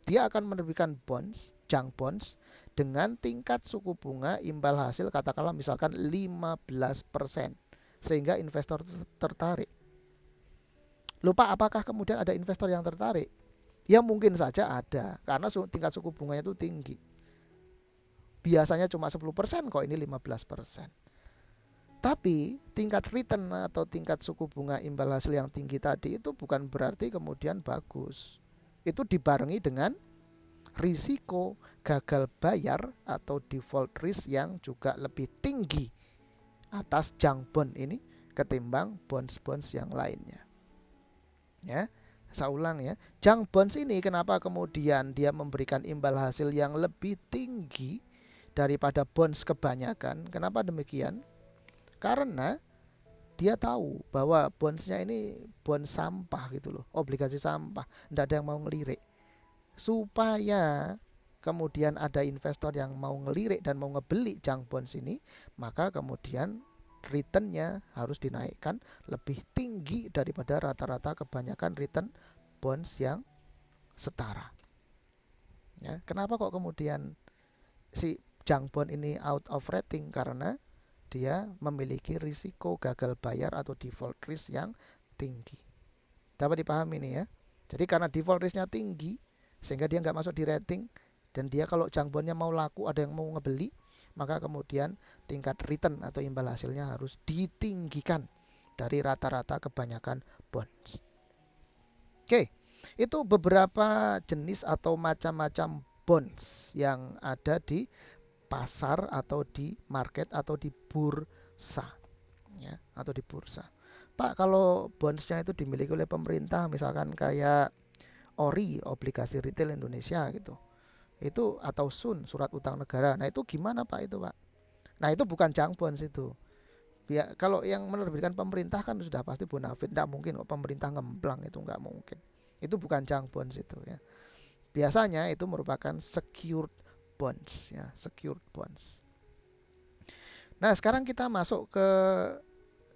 dia akan menerbitkan bonds, junk bonds dengan tingkat suku bunga imbal hasil katakanlah misalkan 15%, sehingga investor tertarik. Lupa apakah kemudian ada investor yang tertarik? Ya mungkin saja ada, karena tingkat suku bunganya itu tinggi. Biasanya cuma 10% kok, ini 15%. Tapi tingkat return atau tingkat suku bunga imbal hasil yang tinggi tadi itu bukan berarti kemudian bagus. Itu dibarengi dengan risiko gagal bayar atau default risk yang juga lebih tinggi atas junk bond ini ketimbang bonds-bonds yang lainnya. Ya, saya ulang ya. Junk bonds ini kenapa kemudian dia memberikan imbal hasil yang lebih tinggi daripada bonds kebanyakan? Kenapa demikian? Karena dia tahu bahwa bondsnya ini bond sampah gitu loh, obligasi sampah, tidak ada yang mau ngelirik. Supaya kemudian ada investor yang mau ngelirik dan mau ngebeli junk bonds ini, maka kemudian returnnya harus dinaikkan lebih tinggi daripada rata-rata kebanyakan return bonds yang setara. Ya, kenapa kok kemudian si junk bond ini out of rating? Karena dia memiliki risiko gagal bayar atau default risk yang tinggi. Dapat dipahami ini ya. Jadi karena default risknya tinggi, sehingga dia nggak masuk di rating, dan dia kalau junk bondnya mau laku, ada yang mau ngebeli, maka kemudian tingkat return atau imbal hasilnya harus ditinggikan dari rata-rata kebanyakan bonds. Oke, itu beberapa jenis atau macam-macam bonds yang ada di pasar atau di market atau di bursa ya, atau di bursa. Pak, kalau bondsnya itu dimiliki oleh pemerintah, misalkan kayak ORI, obligasi retail Indonesia gitu, itu atau SUN, surat utang negara, nah itu gimana Pak itu Pak? Nah itu bukan junk bonds itu. Kalau yang menerbitkan pemerintah kan sudah pasti bonafide, tidak mungkin kok pemerintah ngemplang, itu nggak mungkin. Itu bukan junk bonds itu ya. Biasanya itu merupakan secured bonds ya, secured bonds. Nah, sekarang kita masuk ke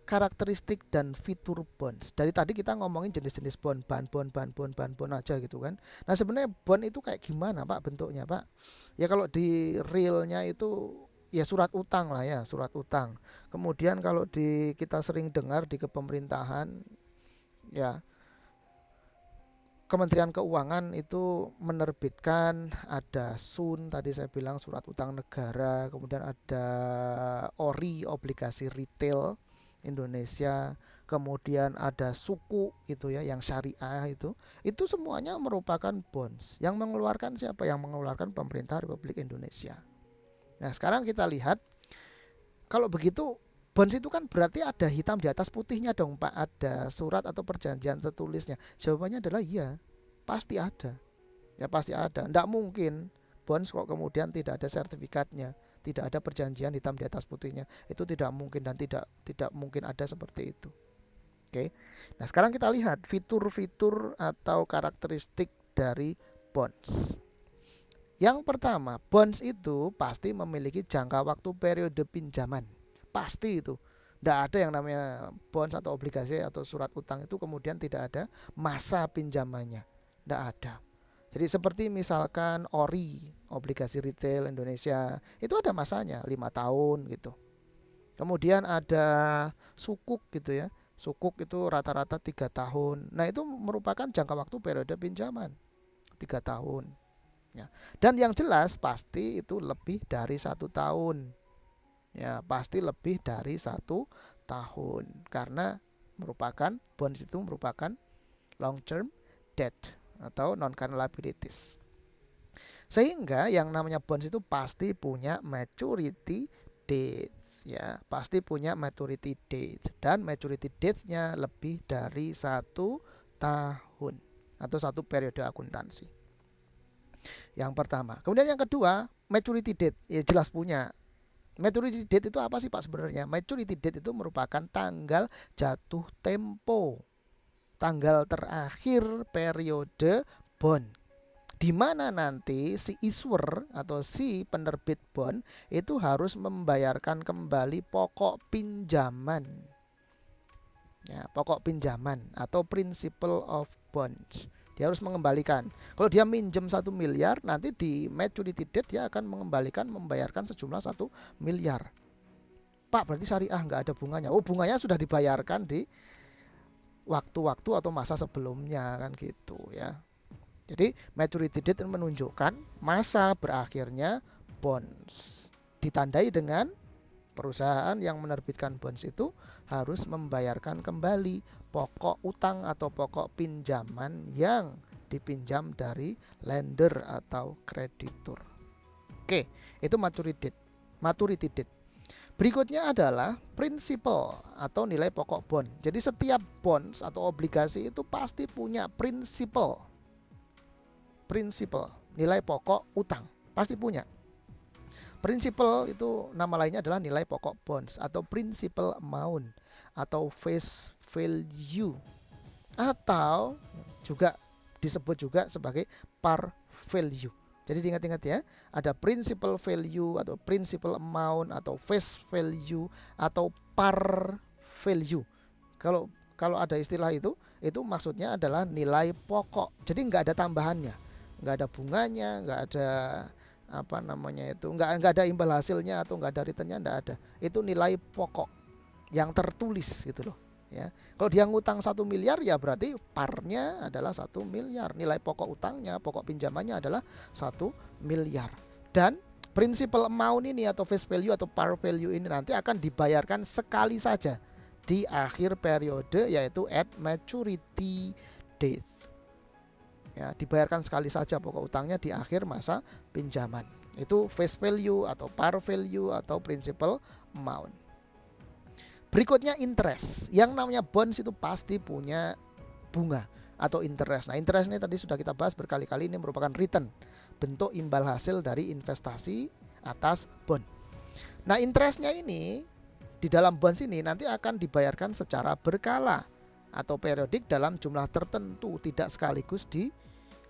karakteristik dan fitur bonds. Dari tadi kita ngomongin jenis-jenis bond, bahan bond aja gitu kan. Nah sebenarnya bond itu kayak gimana Pak bentuknya Pak? Ya kalau di realnya itu ya surat utang lah ya, surat utang. Kemudian kalau di kita sering dengar di kepemerintahan ya Kementerian Keuangan itu menerbitkan ada SUN tadi saya bilang surat utang negara, kemudian ada ORI obligasi retail Indonesia, kemudian ada suku gitu ya yang syariah itu semuanya merupakan bonds. Yang mengeluarkan siapa? Yang mengeluarkan pemerintah Republik Indonesia. Nah, sekarang kita lihat kalau begitu bonds itu kan berarti ada hitam di atas putihnya dong Pak, ada surat atau perjanjian tertulisnya. Jawabannya adalah iya, pasti ada. Ya pasti ada. Tidak mungkin bonds kok kemudian tidak ada sertifikatnya, tidak ada perjanjian hitam di atas putihnya. Itu tidak mungkin dan tidak mungkin ada seperti itu. Oke. Nah, sekarang kita lihat fitur-fitur atau karakteristik dari bonds. Yang pertama, bonds itu pasti memiliki jangka waktu periode pinjaman. Pasti itu. Tidak ada yang namanya bonds atau obligasi atau surat utang itu kemudian tidak ada masa pinjamannya. Tidak ada. Jadi seperti misalkan ORI, obligasi retail Indonesia, itu ada masanya 5 tahun gitu. Kemudian ada sukuk gitu ya. Sukuk itu rata-rata 3 tahun. Nah, itu merupakan jangka waktu periode pinjaman 3 tahun. Ya. Dan yang jelas pasti itu lebih dari 1 tahun. Ya, pasti lebih dari 1 tahun karena merupakan bonds itu merupakan long term debt atau non current liabilities. Sehingga yang namanya bonds itu pasti punya maturity date ya, pasti punya maturity date dan maturity date-nya lebih dari 1 tahun atau 1 periode akuntansi. Yang pertama. Kemudian yang kedua, maturity date. Ya jelas punya. Maturity date itu apa sih Pak sebenarnya? Maturity date itu merupakan tanggal jatuh tempo, tanggal terakhir periode bond, di mana nanti si issuer atau si penerbit bond itu harus membayarkan kembali pokok pinjaman. Ya, pokok pinjaman atau principal of bonds. Dia harus mengembalikan. Kalau dia minjem 1 miliar, nanti di maturity date dia akan mengembalikan membayarkan sejumlah 1 miliar. Pak, berarti syariah nggak ada bunganya. Oh, bunganya sudah dibayarkan di waktu-waktu atau masa sebelumnya kan gitu ya. Jadi maturity date menunjukkan masa berakhirnya bonds. Ditandai dengan perusahaan yang menerbitkan bonds itu harus membayarkan kembali pokok utang atau pokok pinjaman yang dipinjam dari lender atau kreditur. Oke, itu maturity date. Berikutnya adalah principal atau nilai pokok bond. Jadi setiap bonds atau obligasi itu pasti punya principal, nilai pokok utang, pasti punya. Principal itu nama lainnya adalah nilai pokok bonds atau principal amount atau face value atau juga disebut juga sebagai par value. Jadi diingat-ingat ya, ada principal value atau principal amount atau face value atau par value. Kalau ada istilah itu maksudnya adalah nilai pokok. Jadi nggak ada tambahannya, nggak ada bunganya, nggak ada apa namanya itu, nggak ada imbal hasilnya atau nggak ada returnnya, nggak ada. Itu nilai pokok yang tertulis gitu loh ya. Kalau dia ngutang 1 miliar ya berarti parnya adalah 1 miliar, nilai pokok utangnya, pokok pinjamannya adalah 1 miliar. Dan principal amount ini atau face value atau par value ini nanti akan dibayarkan sekali saja di akhir periode, yaitu at maturity date ya, dibayarkan sekali saja pokok utangnya di akhir masa pinjaman. Itu face value atau par value atau principal amount. Berikutnya interest. Yang namanya bonds itu pasti punya bunga atau interest. Nah, interest ini tadi sudah kita bahas berkali-kali, ini merupakan return, bentuk imbal hasil dari investasi atas bond. Nah, interestnya ini di dalam bonds ini nanti akan dibayarkan secara berkala atau periodik dalam jumlah tertentu, tidak sekaligus di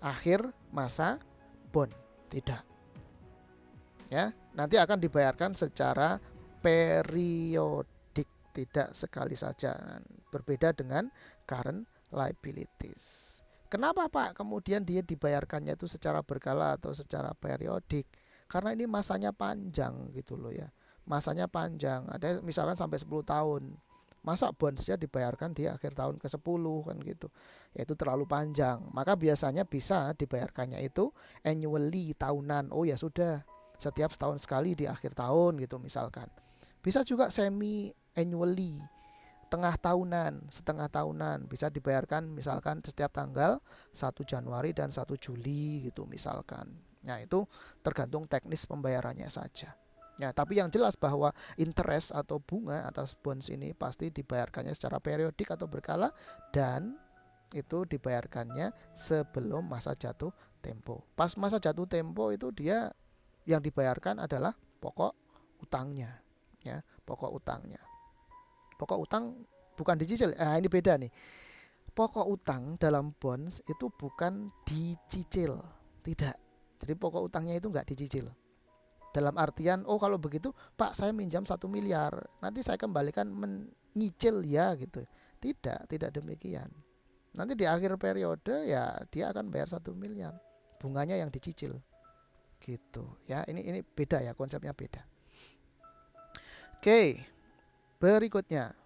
akhir masa bond, tidak ya, nanti akan dibayarkan secara periodik, tidak sekali saja. Berbeda dengan current liabilities. Kenapa Pak kemudian dia dibayarkannya itu secara berkala atau secara periodik? Karena ini masanya panjang gitu loh ya. Masanya panjang, ada misalkan sampai 10 tahun. Masa bondsnya dibayarkan di akhir tahun ke-10 kan gitu. Yaitu terlalu panjang. Maka biasanya bisa dibayarkannya itu annually, tahunan. Oh ya sudah, setiap setahun sekali di akhir tahun gitu misalkan. Bisa juga semi annually, tengah tahunan, setengah tahunan, bisa dibayarkan misalkan setiap tanggal 1 Januari dan 1 Juli gitu misalkan. Nah, itu tergantung teknis pembayarannya saja. Ya, tapi yang jelas bahwa interest atau bunga atas bonds ini pasti dibayarkannya secara periodik atau berkala, dan itu dibayarkannya sebelum masa jatuh tempo. Pas masa jatuh tempo itu dia yang dibayarkan adalah pokok utangnya, ya, pokok utangnya. Pokok utang bukan dicicil. Ini beda nih. Pokok utang dalam bonds itu bukan dicicil, tidak. Jadi pokok utangnya itu nggak dicicil. Dalam artian, oh kalau begitu Pak saya minjam 1 miliar, nanti saya kembalikan menyicil ya gitu. Tidak demikian. Nanti di akhir periode ya dia akan bayar 1 miliar. Bunganya yang dicicil. Gitu ya. Ini beda ya, konsepnya beda. Oke. Berikutnya,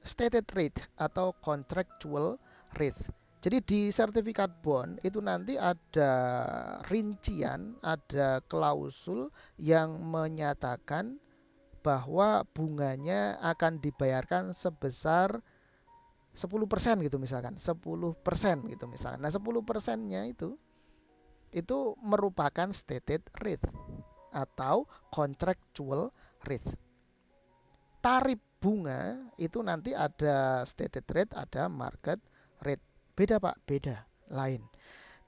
stated rate atau contractual rate. Jadi di sertifikat bond itu nanti ada rincian, ada klausul yang menyatakan bahwa bunganya akan dibayarkan sebesar 10% gitu misalkan, 10% gitu misalkan. Nah, 10%-nya itu merupakan stated rate atau contractual rate. Tarif bunga itu nanti ada stated rate, ada market rate. Beda Pak, beda, lain.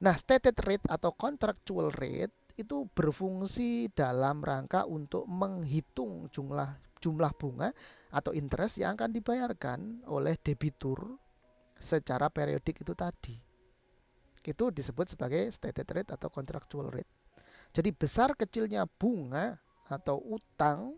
Nah, stated rate atau contractual rate itu berfungsi dalam rangka untuk menghitung jumlah bunga atau interest yang akan dibayarkan oleh debitur secara periodik itu tadi. Itu disebut sebagai stated rate atau contractual rate. Jadi besar kecilnya bunga atau utang,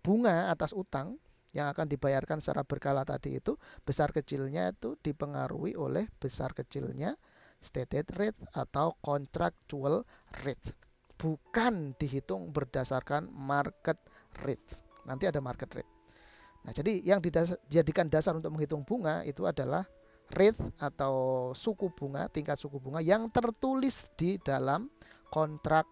bunga atas utang yang akan dibayarkan secara berkala tadi itu, besar kecilnya itu dipengaruhi oleh besar kecilnya stated rate atau contractual rate. Bukan dihitung berdasarkan market rate. Nanti ada market rate. Nah, jadi yang dijadikan dasar untuk menghitung bunga itu adalah rate atau suku bunga, tingkat suku bunga yang tertulis di dalam kontrak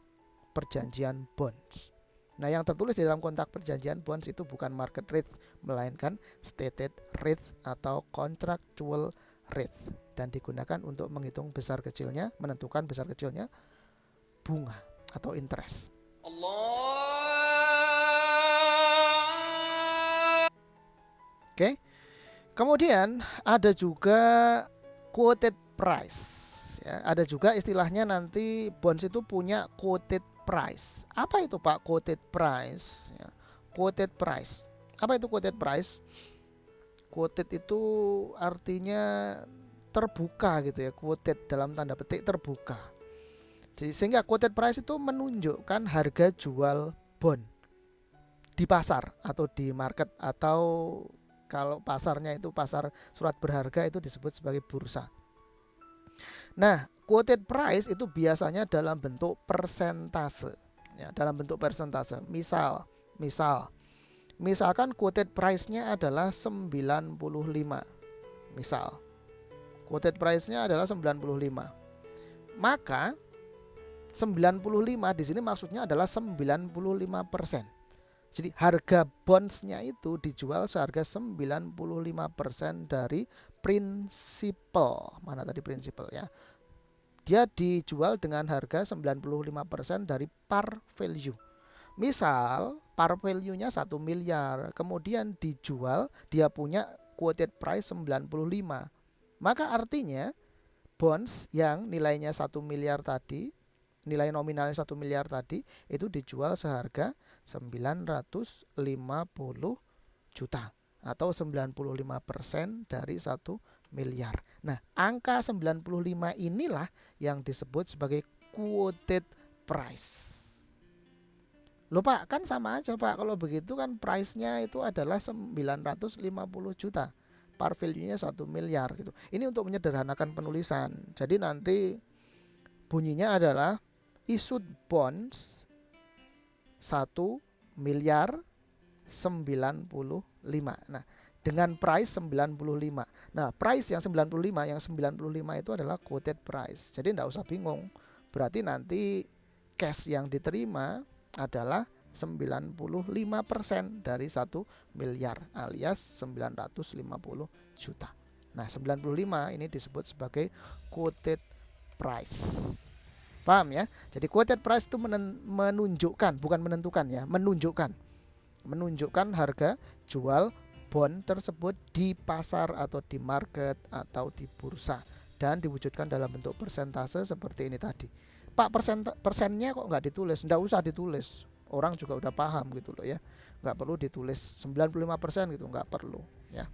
perjanjian bonds. Nah, yang tertulis di dalam kontrak perjanjian bonds itu bukan market rate, melainkan stated rate atau contractual rate, dan digunakan untuk menghitung besar kecilnya, menentukan besar kecilnya bunga atau interest. Oke. Kemudian ada juga quoted price. Ya, ada juga istilahnya nanti bonds itu punya quoted price. Apa itu Pak quoted price? Ya, quoted price. Apa itu quoted price? Quoted itu artinya terbuka gitu ya. Quoted dalam tanda petik terbuka. Jadi sehingga quoted price itu menunjukkan harga jual bond di pasar atau di market, atau kalau pasarnya itu pasar surat berharga itu disebut sebagai bursa. Nah, quoted price itu biasanya dalam bentuk persentase. Ya, dalam bentuk persentase. Misalkan quoted price-nya adalah 95. Misal, quoted price-nya adalah 95. Maka 95 di sini maksudnya adalah 95%. Jadi harga bondsnya itu dijual seharga 95% dari prinsipal. Mana tadi prinsipal ya? Dia dijual dengan harga 95% dari par value. Misal par value-nya 1 miliar, kemudian dijual, dia punya quoted price 95. Maka artinya bonds yang nilainya 1 miliar tadi, nilai nominalnya 1 miliar tadi, itu dijual seharga 950 juta atau 95% dari 1 miliar. Nah, angka 95 inilah yang disebut sebagai quoted price. Loh Pak, kan sama aja Pak. Kalau begitu kan price-nya itu adalah 950 juta. Par value-nya 1 miliar gitu. Ini untuk menyederhanakan penulisan. Jadi nanti bunyinya adalah issued bonds 1 miliar 95. Nah, dengan price 95. Nah, price yang 95 itu adalah quoted price. Jadi enggak usah bingung. Berarti nanti cash yang diterima adalah 95% dari 1 miliar alias 950 juta. Nah, 95 ini disebut sebagai quoted price. Paham ya? Jadi quoted price itu menunjukkan, bukan menentukan ya, menunjukkan harga jual bond tersebut di pasar atau di market atau di bursa, dan diwujudkan dalam bentuk persentase seperti ini tadi. Pak, persennya kok nggak ditulis? Nggak usah ditulis, orang juga udah paham gitu loh ya. Nggak perlu ditulis 95% gitu, nggak perlu ya.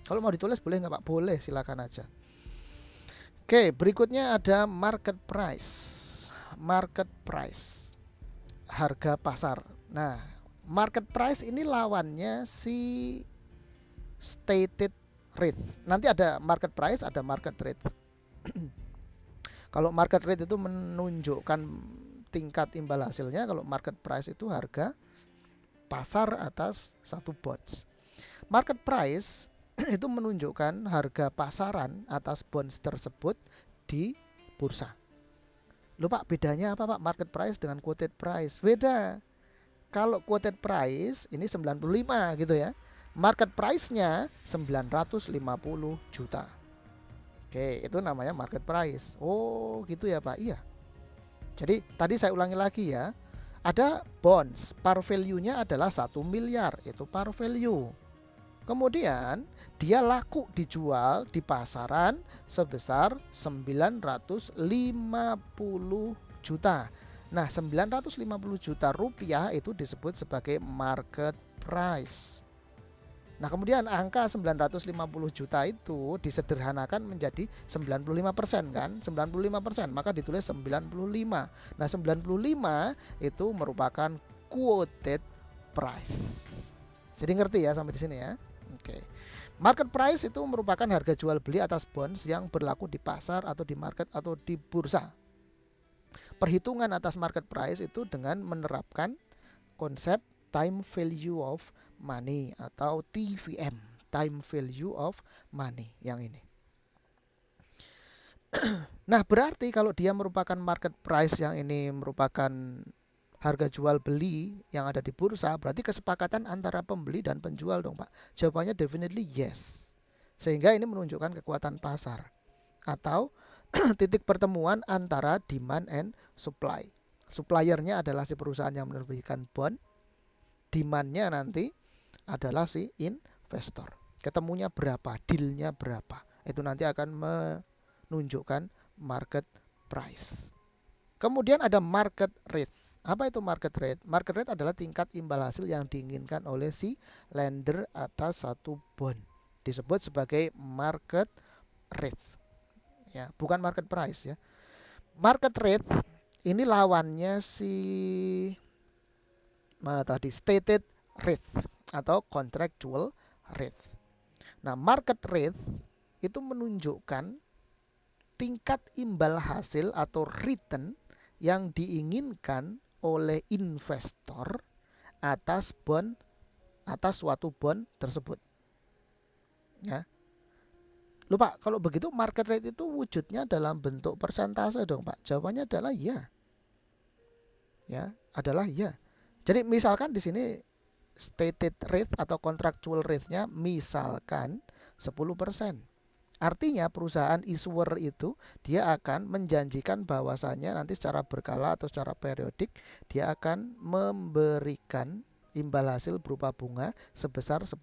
Kalau mau ditulis boleh nggak Pak? Boleh, silakan aja. Oke, berikutnya ada market price. Market price, harga pasar. Nah, market price ini lawannya si stated rate. Nanti ada market price, ada market rate. Kalau market rate itu menunjukkan tingkat imbal hasilnya, kalau market price itu harga pasar atas satu bonds. Market price itu menunjukkan harga pasaran atas bonds tersebut di bursa. Loh Pak, bedanya apa Pak market price dengan quoted price? Beda. Kalau quoted price ini 95 gitu ya. Market price-nya 950 juta. Oke, itu namanya market price. Oh, gitu ya Pak. Iya. Jadi tadi saya ulangi lagi ya. Ada bonds, par value-nya adalah 1 miliar, itu par value. Kemudian dia laku dijual di pasaran sebesar 950 juta. Nah, 950 juta rupiah itu disebut sebagai market price. Nah, kemudian angka 950 juta itu disederhanakan menjadi 95% kan? 95%, maka ditulis 95. Nah, 95 itu merupakan quoted price. Jadi ngerti ya sampai di sini ya? Oke. Market price itu merupakan harga jual beli atas bonds yang berlaku di pasar atau di market atau di bursa. Perhitungan atas market price itu dengan menerapkan konsep time value of money atau TVM, time value of money yang ini. Nah, berarti kalau dia merupakan market price yang ini merupakan harga jual beli yang ada di bursa, berarti kesepakatan antara pembeli dan penjual dong Pak. Jawabannya definitely yes. Sehingga ini menunjukkan kekuatan pasar atau titik pertemuan antara demand and supply. Suppliernya adalah si perusahaan yang menerbitkan bond, demandnya nanti adalah si investor. Ketemunya berapa, dealnya berapa, itu nanti akan menunjukkan market price. Kemudian ada market rate. Apa itu market rate? Market rate adalah tingkat imbal hasil yang diinginkan oleh si lender atas satu bond. Disebut sebagai market rate. Ya, bukan market price ya. Market rate ini lawannya si mana tadi? Stated rate atau contractual rate. Nah, market rate itu menunjukkan tingkat imbal hasil atau return yang diinginkan oleh investor atas suatu bond tersebut. Ya. Lupa, kalau begitu market rate itu wujudnya dalam bentuk persentase dong, Pak. Jawabannya adalah ya. Ya, adalah ya. Jadi misalkan di sini stated rate atau contractual rate-nya misalkan 10%. Artinya perusahaan issuer itu dia akan menjanjikan bahwasannya nanti secara berkala atau secara periodik dia akan memberikan imbal hasil berupa bunga sebesar 10%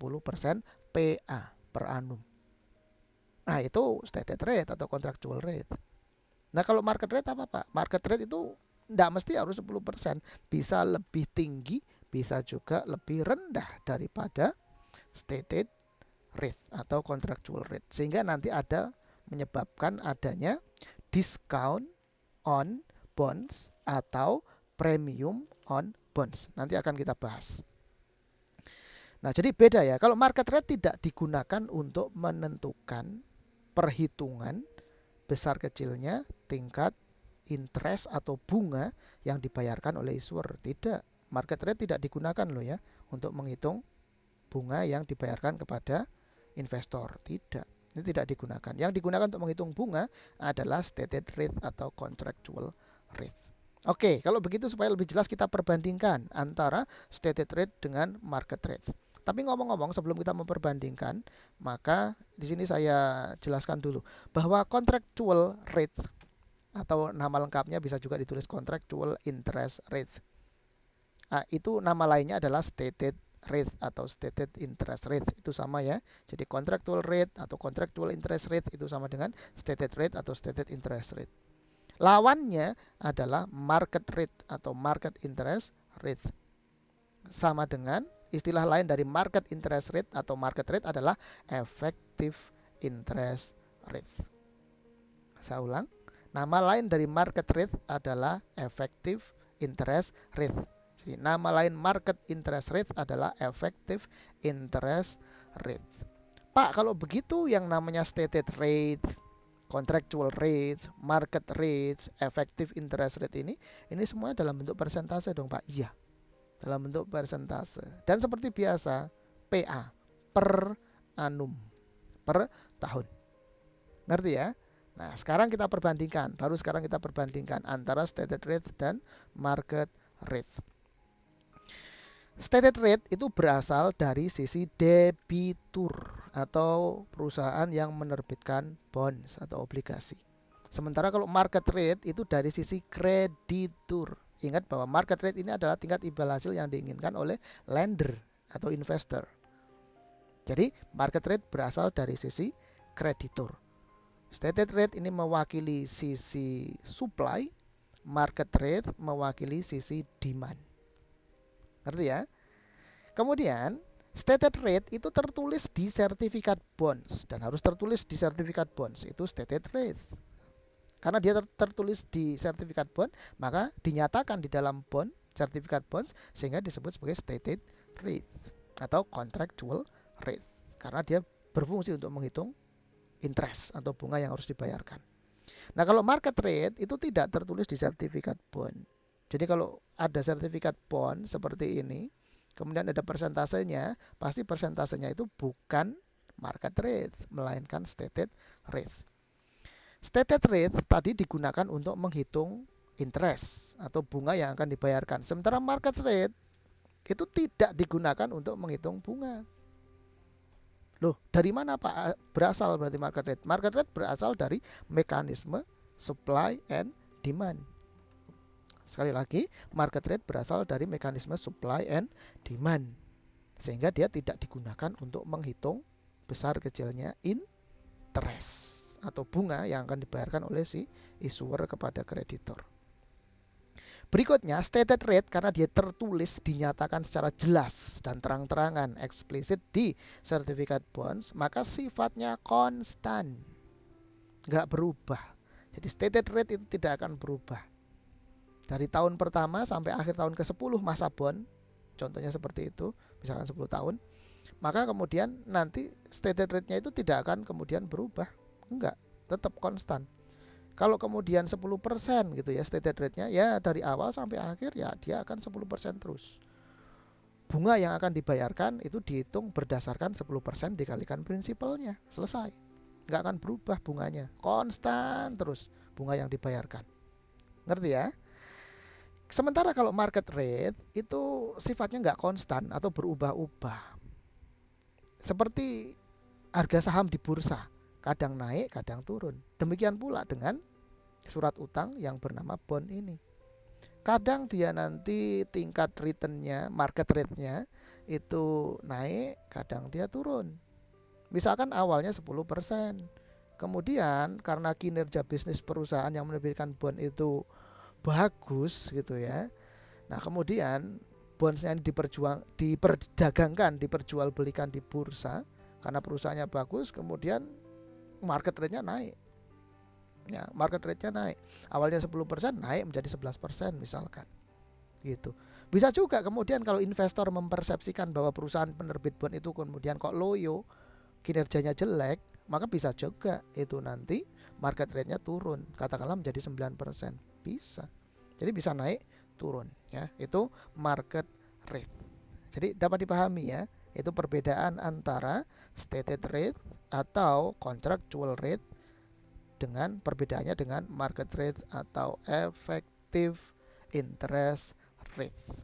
PA per annum. Nah, itu stated rate atau contractual rate. Nah, kalau market rate apa Pak? Market rate itu tidak mesti harus 10%, bisa lebih tinggi, bisa juga lebih rendah daripada stated rate atau contractual rate, sehingga nanti ada menyebabkan adanya discount on bonds atau premium on bonds. Nanti akan kita bahas. Nah, jadi beda ya. Kalau market rate tidak digunakan untuk menentukan perhitungan besar kecilnya tingkat interest atau bunga yang dibayarkan oleh issuer. Tidak. Market rate tidak digunakan loh ya untuk menghitung bunga yang dibayarkan kepada investor. Tidak. Ini tidak digunakan. Yang digunakan untuk menghitung bunga adalah stated rate atau contractual rate. Oke, kalau begitu supaya lebih jelas kita perbandingkan antara stated rate dengan market rate. Tapi ngomong-ngomong sebelum kita memperbandingkan, maka di sini saya jelaskan dulu bahwa contractual rate atau nama lengkapnya bisa juga ditulis contractual interest rate. Itu nama lainnya adalah stated rate atau stated interest rate, itu sama ya. Jadi contractual rate atau contractual interest rate itu sama dengan stated rate atau stated interest rate. Lawannya adalah market rate atau market interest rate. Sama dengan istilah lain dari market interest rate atau market rate adalah effective interest rate. Saya ulang, nama lain dari market rate adalah effective interest rate. Jadi, nama lain market interest rate adalah effective interest rate. Pak, kalau begitu yang namanya stated rate, contractual rate, market rate, effective interest rate ini semua dalam bentuk persentase dong Pak? Iya, dalam bentuk persentase. Dan seperti biasa, PA, per annum, per tahun. Ngerti ya? Nah, sekarang kita perbandingkan. Baru sekarang kita perbandingkan antara stated rate dan market rate. Stated rate itu berasal dari sisi debitur atau perusahaan yang menerbitkan bonds atau obligasi. Sementara kalau market rate itu dari sisi kreditur. Ingat bahwa market rate ini adalah tingkat imbal hasil yang diinginkan oleh lender atau investor. Jadi market rate berasal dari sisi kreditur. Stated rate ini mewakili sisi supply, market rate mewakili sisi demand. Ngerti ya? Kemudian stated rate itu tertulis di sertifikat bonds dan harus tertulis di sertifikat bonds itu stated rate. Karena dia tertulis di sertifikat bond, maka dinyatakan di dalam bond, sertifikat bonds, sehingga disebut sebagai stated rate atau contractual rate. Karena dia berfungsi untuk menghitung interest atau bunga yang harus dibayarkan. Nah, kalau market rate itu tidak tertulis di sertifikat bond. Jadi kalau ada sertifikat bond seperti ini, kemudian ada persentasenya, pasti persentasenya itu bukan market rate, melainkan stated rate. Stated rate tadi digunakan untuk menghitung interest atau bunga yang akan dibayarkan. Sementara market rate itu tidak digunakan untuk menghitung bunga. Loh, dari mana Pak berasal berarti market rate? Market rate berasal dari mekanisme supply and demand. Sekali lagi, market rate berasal dari mekanisme supply and demand. Sehingga dia tidak digunakan untuk menghitung besar kecilnya interest atau bunga yang akan dibayarkan oleh si issuer kepada kreditor. Berikutnya, stated rate karena dia tertulis dinyatakan secara jelas dan terang-terangan eksplisit di sertifikat bonds, maka sifatnya konstan, nggak berubah. Jadi stated rate itu tidak akan berubah dari tahun pertama sampai akhir tahun ke-10 masa bond, contohnya seperti itu, misalkan 10 tahun, maka kemudian nanti stated rate-nya itu tidak akan kemudian berubah. Enggak, tetap konstan. Kalau kemudian 10% gitu ya stated rate-nya, ya dari awal sampai akhir ya dia akan 10% terus. Bunga yang akan dibayarkan itu dihitung berdasarkan 10% dikalikan prinsipalnya, selesai. Enggak akan berubah bunganya, konstan terus bunga yang dibayarkan. Ngerti ya? Sementara kalau market rate itu sifatnya enggak konstan atau berubah-ubah. Seperti harga saham di bursa, kadang naik, kadang turun. Demikian pula dengan surat utang yang bernama bond ini. Kadang dia nanti tingkat return-nya, market rate-nya itu naik, kadang dia turun. Misalkan awalnya 10%. Kemudian karena kinerja bisnis perusahaan yang menerbitkan bond itu bagus gitu ya. Nah, kemudian bondsnya diperdagangkan, diperjualbelikan di bursa karena perusahaannya bagus, kemudian market rate-nya naik. Ya, market rate-nya naik. Awalnya 10% naik menjadi 11% misalkan. Gitu. Bisa juga kemudian kalau investor mempersepsikan bahwa perusahaan penerbit bond itu kemudian kok loyo, kinerjanya jelek, maka bisa juga itu nanti market rate-nya turun, katakanlah menjadi 9%. Bisa. Jadi bisa naik turun ya. Itu market rate. Jadi dapat dipahami ya, itu perbedaan antara stated rate atau contractual rate dengan perbedaannya dengan market rate atau effective interest rate.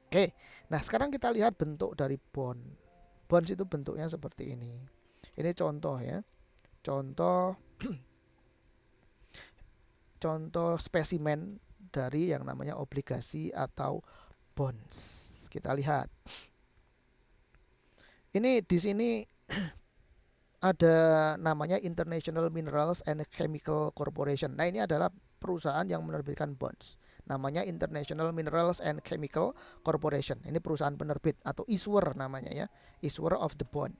Oke, nah sekarang kita lihat bentuk dari bond. Bonds itu bentuknya seperti ini. Ini contoh ya, contoh contoh spesimen dari yang namanya obligasi atau bonds. Kita lihat. Ini di sini ada namanya International Minerals and Chemical Corporation. Nah, ini adalah perusahaan yang menerbitkan bonds. Namanya International Minerals and Chemical Corporation. Ini perusahaan penerbit atau issuer namanya ya, issuer of the bond.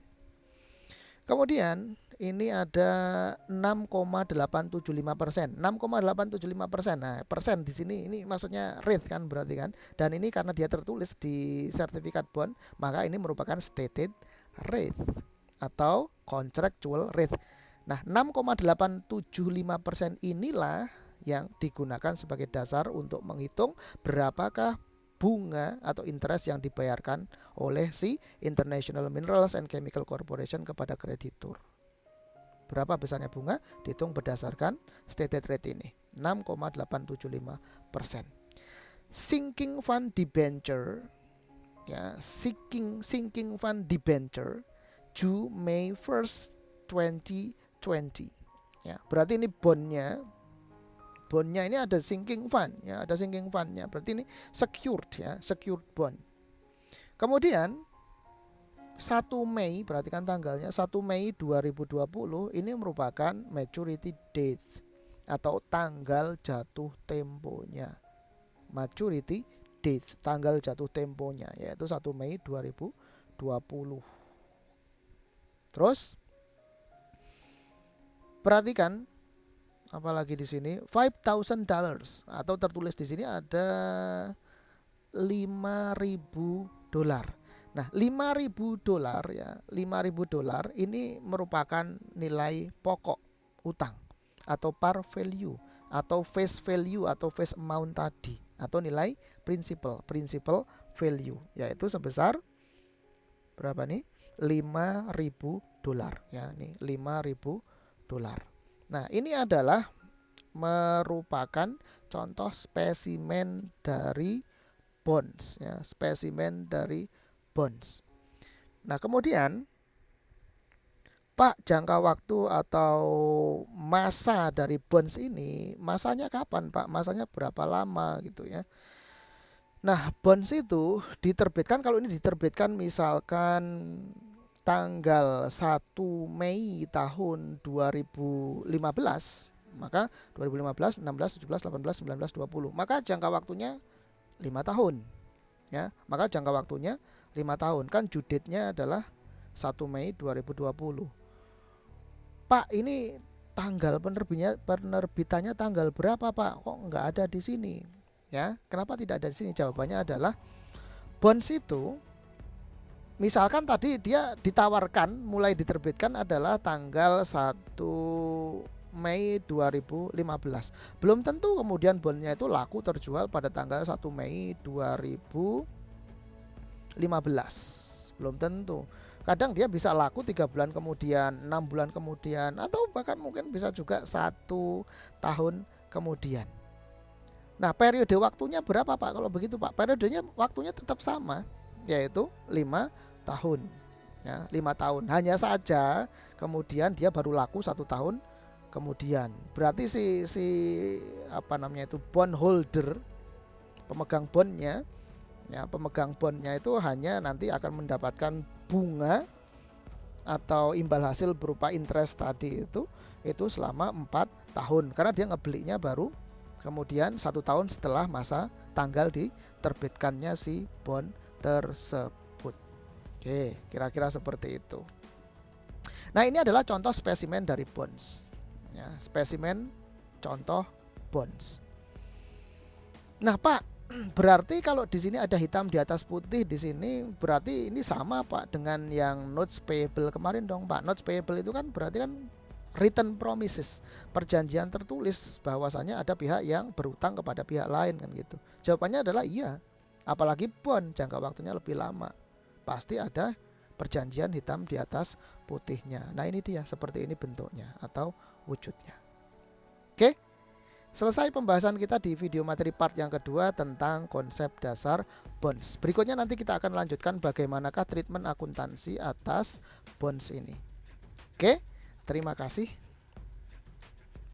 Kemudian ini ada 6,875%. 6,875%. Nah, persen di sini ini maksudnya rate kan berarti kan. Dan ini karena dia tertulis di sertifikat bond, maka ini merupakan stated rate atau contractual rate. Nah, 6,875% inilah yang digunakan sebagai dasar untuk menghitung berapakah bunga atau interest yang dibayarkan oleh si International Minerals and Chemical Corporation kepada kreditur. Berapa besarnya bunga dihitung berdasarkan stated rate ini, 6,875%. Sinking fund debenture ya, sinking fund debenture due May 1st 2020 ya, berarti ini bondnya ini ada sinking fund ya, ada sinking fundnya, berarti ini secured ya, secured bond. Kemudian 1 Mei, perhatikan tanggalnya, 1 Mei 2020 ini merupakan maturity date atau tanggal jatuh temponya. Maturity date, tanggal jatuh temponya, yaitu 1 Mei 2020. Terus perhatikan apalagi di sini $5,000 atau tertulis di sini ada $5.000. Nah, $5.000 ya, $5.000 ini merupakan nilai pokok utang atau par value atau face value atau face amount tadi, atau nilai principal value, yaitu sebesar berapa nih? $5.000 ya, nih $5.000. Nah, ini adalah merupakan contoh spesimen dari bonds ya, spesimen dari bonds. Nah, kemudian Pak, jangka waktu atau masa dari bonds ini, masanya kapan Pak? Masanya berapa lama gitu ya. Nah, bonds itu diterbitkan, kalau ini diterbitkan misalkan tanggal 1 Mei tahun 2015, maka 2015, 16, 17, 18, 19, 20, maka jangka waktunya 5 tahun ya. Maka jangka waktunya 5 tahun, kan due date-nya adalah 1 Mei 2020. Pak, ini tanggal penerbitannya tanggal berapa Pak? Kok nggak ada di sini? Ya, kenapa tidak ada di sini? Jawabannya adalah bonds itu misalkan tadi dia ditawarkan mulai diterbitkan adalah tanggal 1 Mei 2015. Belum tentu kemudian bondnya itu laku terjual pada tanggal 1 Mei 2015. Belum tentu. Kadang dia bisa laku 3 bulan kemudian, 6 bulan kemudian, atau bahkan mungkin bisa juga 1 tahun kemudian. Nah, periode waktunya berapa Pak? Kalau begitu Pak, periodenya waktunya tetap sama, yaitu 5 tahun ya, 5 tahun. Hanya saja kemudian dia baru laku 1 tahun kemudian. Berarti si apa namanya itu, bond holder, pemegang bondnya ya, pemegang bondnya itu hanya nanti akan mendapatkan bunga atau imbal hasil berupa interest tadi itu selama 4 tahun, karena dia ngebelinya baru kemudian 1 tahun setelah masa tanggal diterbitkannya si bond tersebut. Oke, kira-kira seperti itu. Nah, ini adalah contoh spesimen dari bonds ya, spesimen contoh bonds. Nah Pak, Berarti kalau di sini ada hitam di atas putih di sini, berarti ini sama Pak dengan yang notes payable kemarin dong Pak. Notes payable itu kan berarti kan written promises, perjanjian tertulis bahwasanya ada pihak yang berutang kepada pihak lain kan gitu. Jawabannya adalah iya. Apalagi bond jangka waktunya lebih lama. Pasti ada perjanjian hitam di atas putihnya. Nah, ini dia, seperti ini bentuknya atau wujudnya. Oke. Selesai pembahasan kita di video materi part yang kedua tentang konsep dasar bonds. Berikutnya nanti kita akan lanjutkan bagaimanakah treatment akuntansi atas bonds ini. Oke, terima kasih.